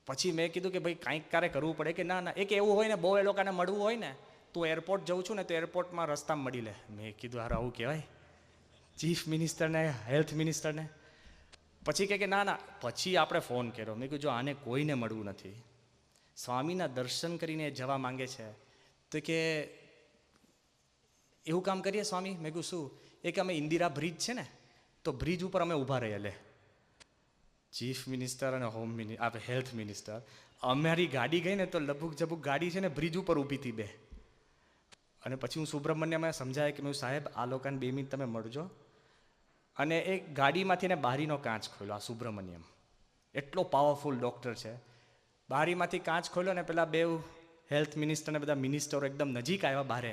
પછી મેં કીધું કે ભાઈ કાંઈક ક્યારે કરવું પડે. કે ના ના, એક એવું હોય ને બહુ એ લોકોને મળવું હોય ને, તું એરપોર્ટ જઉં છું ને તો એરપોર્ટમાં રસ્તામાં મળી લે. મેં કીધું હાર આવું કહેવાય ચીફ મિનિસ્ટરને, હેલ્થ મિનિસ્ટરને. પછી કે ના ના, પછી આપણે ફોન કર્યો. મેં કીધું જો આને કોઈને મળવું નથી, સ્વામીના દર્શન કરીને જવા માંગે છે, તો કે એવું કામ કરીએ સ્વામી. મેં કીધું શું? એ કે અમે ઇન્દિરા બ્રિજ છે ને, તો બ્રિજ ઉપર અમે ઊભા રહીએ. લે ચીફ મિનિસ્ટર અને આપણે હેલ્થ મિનિસ્ટર, અમારી ગાડી ગઈ ને તો લબુક જબુક ગાડી છે ને બ્રિજ ઉપર ઊભી હતી 2. અને પછી હું સુબ્રમણ્યમ સમજાય કે મેં સાહેબ આ લોકોને 2 મિનિટ તમે મળજો. અને એ ગાડીમાંથી ને બારીનો કાચ ખોલ્યો. આ સુબ્રમણ્યમ એટલો પાવરફુલ ડૉક્ટર છે. બારીમાંથી કાચ ખોલ્યો ને પેલા 2 હેલ્થ મિનિસ્ટર ને બધા મિનિસ્ટરો એકદમ નજીક આવ્યા બારે.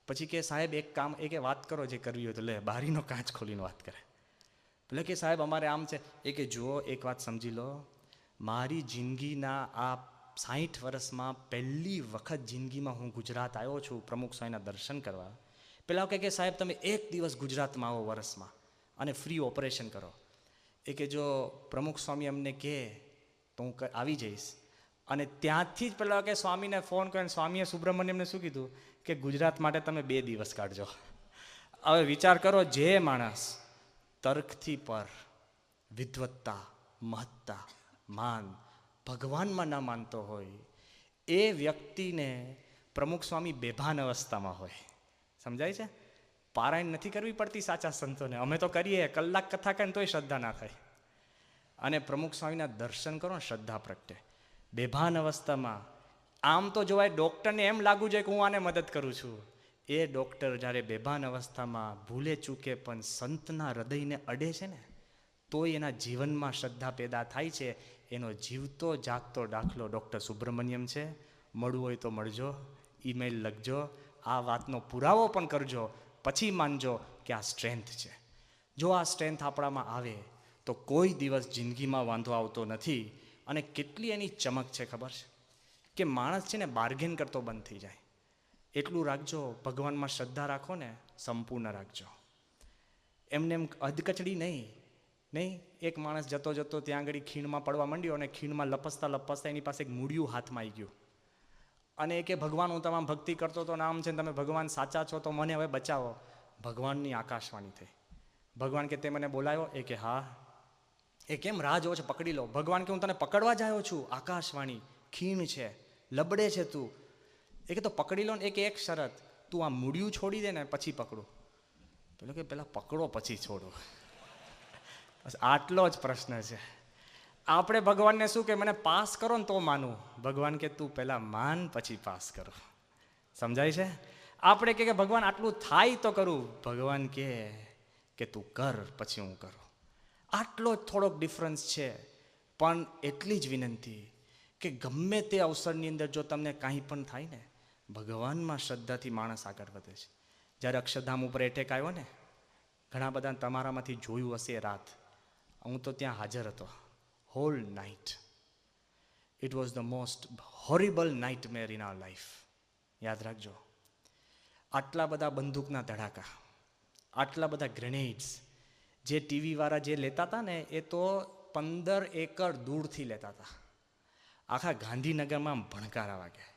પછી કે સાહેબ એક કામ, એ કે વાત કરો જે કરવી હોય તો. લે બારીનો કાચ ખોલીને વાત કરે. એટલે કે સાહેબ અમારે આમ છે. એ કે જુઓ એક વાત સમજી લો, મારી જિંદગીના આ 60 વર્ષમાં પહેલી વખત જિંદગીમાં હું ગુજરાત આવ્યો છું પ્રમુખ સ્વામીના દર્શન કરવા. પેલા કે સાહેબ તમે એક દિવસ ગુજરાતમાં આવો વર્ષમાં અને ફ્રી ઓપરેશન કરો. એ કે જો પ્રમુખ સ્વામી અમને કહે તો હું આવી જઈશ. અને ત્યાંથી જ પેલા કે સ્વામીને ફોન કરીને સ્વામીએ સુબ્રમણ્યમને શું કીધું કે ગુજરાત માટે તમે 2 દિવસ કાઢજો. હવે વિચાર કરો, જે માણસ તર્કથી પર, વિદ્વત્તા, મહત્તા, માન, ભગવાનમાં ના માનતો હોય, એ વ્યક્તિને પ્રમુખ સ્વામી બેભાન અવસ્થામાં હોય. સમજાય છે? પારાયણ નથી કરવી પડતી સાચા સંતોને. અમે તો કરીએ, કલાક કથા કરીને તોય શ્રદ્ધા ના થાય. અને પ્રમુખ સ્વામીના દર્શન કરો ને શ્રદ્ધા પ્રગટે. બેભાન અવસ્થામાં આમ તો જોવાય ડૉક્ટરને એમ લાગવું જોઈએ કે હું આને મદદ કરું છું. એ ડૉક્ટર જ્યારે બેભાન અવસ્થામાં ભૂલે ચૂકે પણ સંતના હૃદયને અડે છે ને, તોય એના જીવનમાં શ્રદ્ધા પેદા થાય છે. એનો જીવતો જાગતો દાખલો ડૉક્ટર સુબ્રમણ્યમ છે. મળવું હોય તો મળજો, ઈમેલ લખજો, આ વાતનો પુરાવો પણ કરજો, પછી માનજો કે આ સ્ટ્રેન્થ છે. જો આ સ્ટ્રેન્થ આપણામાં આવે તો કોઈ દિવસ જિંદગીમાં વાંધો આવતો નથી. અને કેટલી એની ચમક છે ખબર છે કે માણસ છે ને બાર્ગેન કરતો બંધ થઈ જાય. એટલું રાખજો, ભગવાનમાં શ્રદ્ધા રાખો ને, સંપૂર્ણ રાખજો. એમને એમ અધકચડી નહીં. એક માણસ જતો જતો ત્યાં આગળ ખીણમાં પડવા માંડ્યો અને ખીણમાં લપસતા લપસતા એની પાસે એક મૂળિયું હાથમાં આવી ગયું. અને એ કે ભગવાન હું તમામ ભક્તિ કરતો તો નામ છે, તમે ભગવાન સાચા છો તો મને હવે બચાવો. ભગવાનની આકાશવાણી થઈ. ભગવાન કે તે મને બોલાવ્યો? એ કે હા. એ કેમ રાહ જોવો છે, પકડી લો. ભગવાન કે હું તને પકડવા જ આવ્યો છું. આકાશવાણી, ખીણ છે, લબડે છે તું. એ કે તો પકડી લો ને. એક શરત, તું આ મૂળિયું છોડી દે ને પછી પકડું. પેલો કે પેલા પકડો પછી છોડો. બસ આટલો જ પ્રશ્ન છે. આપણે ભગવાનને શું કે મને પાસ કરો ને તો માનું. ભગવાન કે તું પહેલા માન પછી પાસ કરો. સમજાય છે? આપણે કે ભગવાન આટલું થાય તો કરું. ભગવાન કે તું કર પછી હું કરું. આટલો જ થોડોક ડિફરન્સ છે. પણ એટલી જ વિનંતી કે ગમે તે અવસરની અંદર જો તમને કાંઈ પણ થાય ને, ભગવાનમાં શ્રદ્ધાથી માણસ આગળ વધે છે. જ્યારે અક્ષરધામ ઉપર એટેક આવ્યો ને, ઘણા બધા તમારામાંથી જોયું હશે રાત. હું તો ત્યાં હાજર હતો. Whole night. It was the most horrible nightmare in our life. યાદ રાખજો. આટલા બધા બંદૂકના ધડાકા, આટલા બધા ગ્રેનેડ્સ, જે ટીવીવાળા જે લેતા હતા ને એ તો 15 એકર દૂરથી લેતા હતા. આખા ગાંધીનગરમાં ભણકારા વાગ્યા.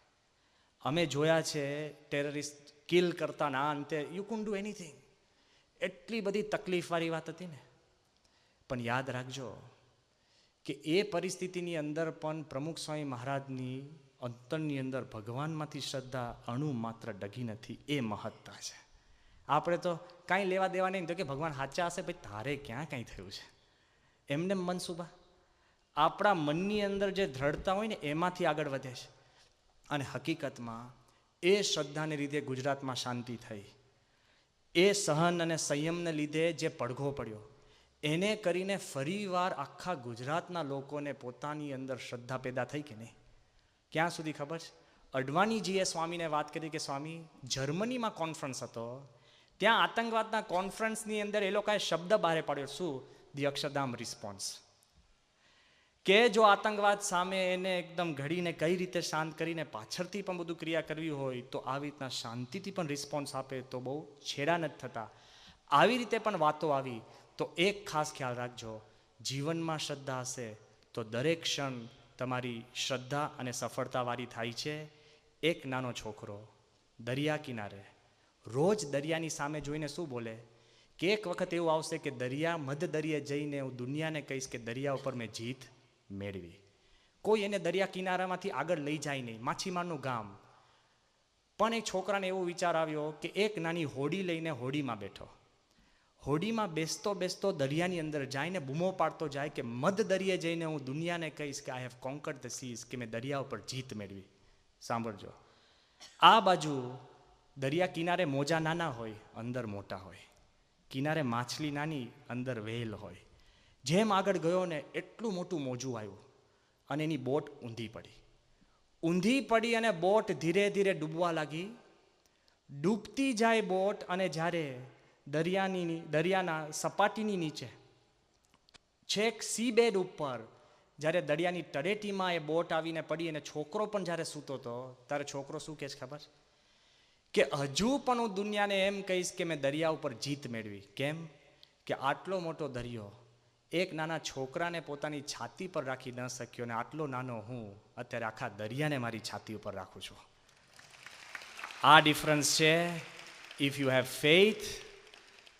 અમે જોયા છે ટેરરિસ્ટ કિલ કરતા ના અંતે. You can do anything. એટલી બધી તકલીફવાળી વાત હતી ને. પણ યાદ રાખજો કે એ પરિસ્થિતિની અંદર પણ પ્રમુખ સ્વામી મહારાજની અંતરની અંદર ભગવાનમાંથી શ્રદ્ધા અણુ માત્ર ડગી નથી. એ મહત્તા છે. આપણે તો કાંઈ લેવા દેવા નહીં, તો કે ભગવાન સાચા હશે, ભાઈ તારે ક્યાં કાંઈ થયું છે, એમને મનસુબા. આપણા મનની અંદર જે દ્રઢતા હોય ને એમાંથી આગળ વધે છે. અને હકીકતમાં એ શ્રદ્ધાને લીધે ગુજરાતમાં શાંતિ થઈ. એ સહન અને સંયમને લીધે જે પડઘો પડ્યો એને કરીને ફરીવાર આખા ગુજરાતના લોકોને પોતાની અંદર શ્રદ્ધા પેદા થઈ કે નહીં. ક્યાં સુધી ખબર છે? અડવાણીજીએ સ્વામીને વાત કરી કે સ્વામી, જર્મનીમાં કોન્ફરન્સ હતો, ત્યાં આતંકવાદના કોન્ફરન્સની અંદર એ લોકોએ શબ્દ બહાર પાડ્યો, શું? The Akshardham response. કે જો આતંકવાદ સામે એને એકદમ ઘડીને કઈ રીતે શાંત કરીને પાછળથી પણ બધું ક્રિયા કરવી હોય તો આવી રીતના શાંતિથી પણ રિસ્પોન્સ આપે તો બહુ છેડા નથી થતા. આવી રીતે પણ વાતો આવી. તો એક ખાસ ખ્યાલ રાખજો, જીવનમાં શ્રદ્ધા હશે તો દરેક ક્ષણ તમારી શ્રદ્ધા અને સફળતાવાળી થાય છે. એક નાનો છોકરો દરિયા કિનારે રોજ દરિયાની સામે જોઈને શું બોલે કે એક વખત એવું આવશે કે દરિયા મધ દરિયે જઈને હું દુનિયાને કહીશ કે દરિયા ઉપર મેં જીત મેળવી. કોઈ એને દરિયા કિનારામાંથી આગળ લઈ જાય નહીં, માછીમારનું ગામ. પણ એક છોકરાને એવો વિચાર આવ્યો કે એક નાની હોડી લઈને હોડીમાં બેઠો. હોડીમાં બેસતો બેસતો દરિયાની અંદર જઈને બૂમો પાડતો જાય કે મધ દરિયે જઈને હું દુનિયાને કહીશ કે આઈ હેવ કોન્કર્ડ ધ સીઝ, કે મેં દરિયા ઉપર જીત મેળવી. સાંભળજો, આ બાજુ દરિયા કિનારે મોજા નાના હોય, અંદર મોટા હોય. કિનારે માછલી નાની, અંદર વહેલ હોય. જેમ આગળ ગયો ને એટલું મોટું મોજું આવ્યું અને એની બોટ ઊંધી પડી. ઊંધી પડી અને બોટ ધીરે ધીરે ડૂબવા લાગી. ડૂબતી જાય બોટ, અને જ્યારે દરિયાના સપાટીની નીચે છેક સી બેડ ઉપર જ્યારે દરિયાની તળેટીમાં એ બોટ આવીને પડી અને છોકરો પણ જ્યારે સૂતો હતો, ત્યારે છોકરો શું કહે છે ખબર? કે હજુ પણ હું દુનિયાને એમ કહીશ કે મેં દરિયા ઉપર જીત મેળવી. કેમ? કે આટલો મોટો દરિયો એક નાના છોકરાને પોતાની છાતી પર રાખી ન શક્યો, અને આટલો નાનો હું અત્યારે આખા દરિયાને મારી છાતી ઉપર રાખું છું. આ ડિફરન્સ છે. ઇફ યુ હેવ ફેઇથ,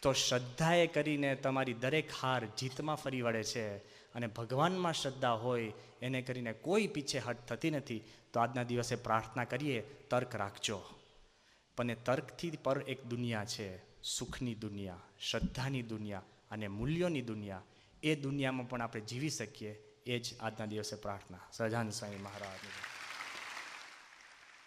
તો શ્રદ્ધાએ કરીને તમારી દરેક હાર જીતમાં ફરી વળે છે. અને ભગવાનમાં શ્રદ્ધા હોય એને કરીને કોઈ પીછેહટ થતી નથી. તો આજના દિવસે પ્રાર્થના કરીએ, તર્ક રાખજો, પણ એ તર્કથી પર એક દુનિયા છે, સુખની દુનિયા, શ્રદ્ધાની દુનિયા અને મૂલ્યોની દુનિયા. એ દુનિયામાં પણ આપણે જીવી શકીએ. એ જ આજના દિવસે પ્રાર્થના. સહજાનંદ સ્વામી મહારાજ.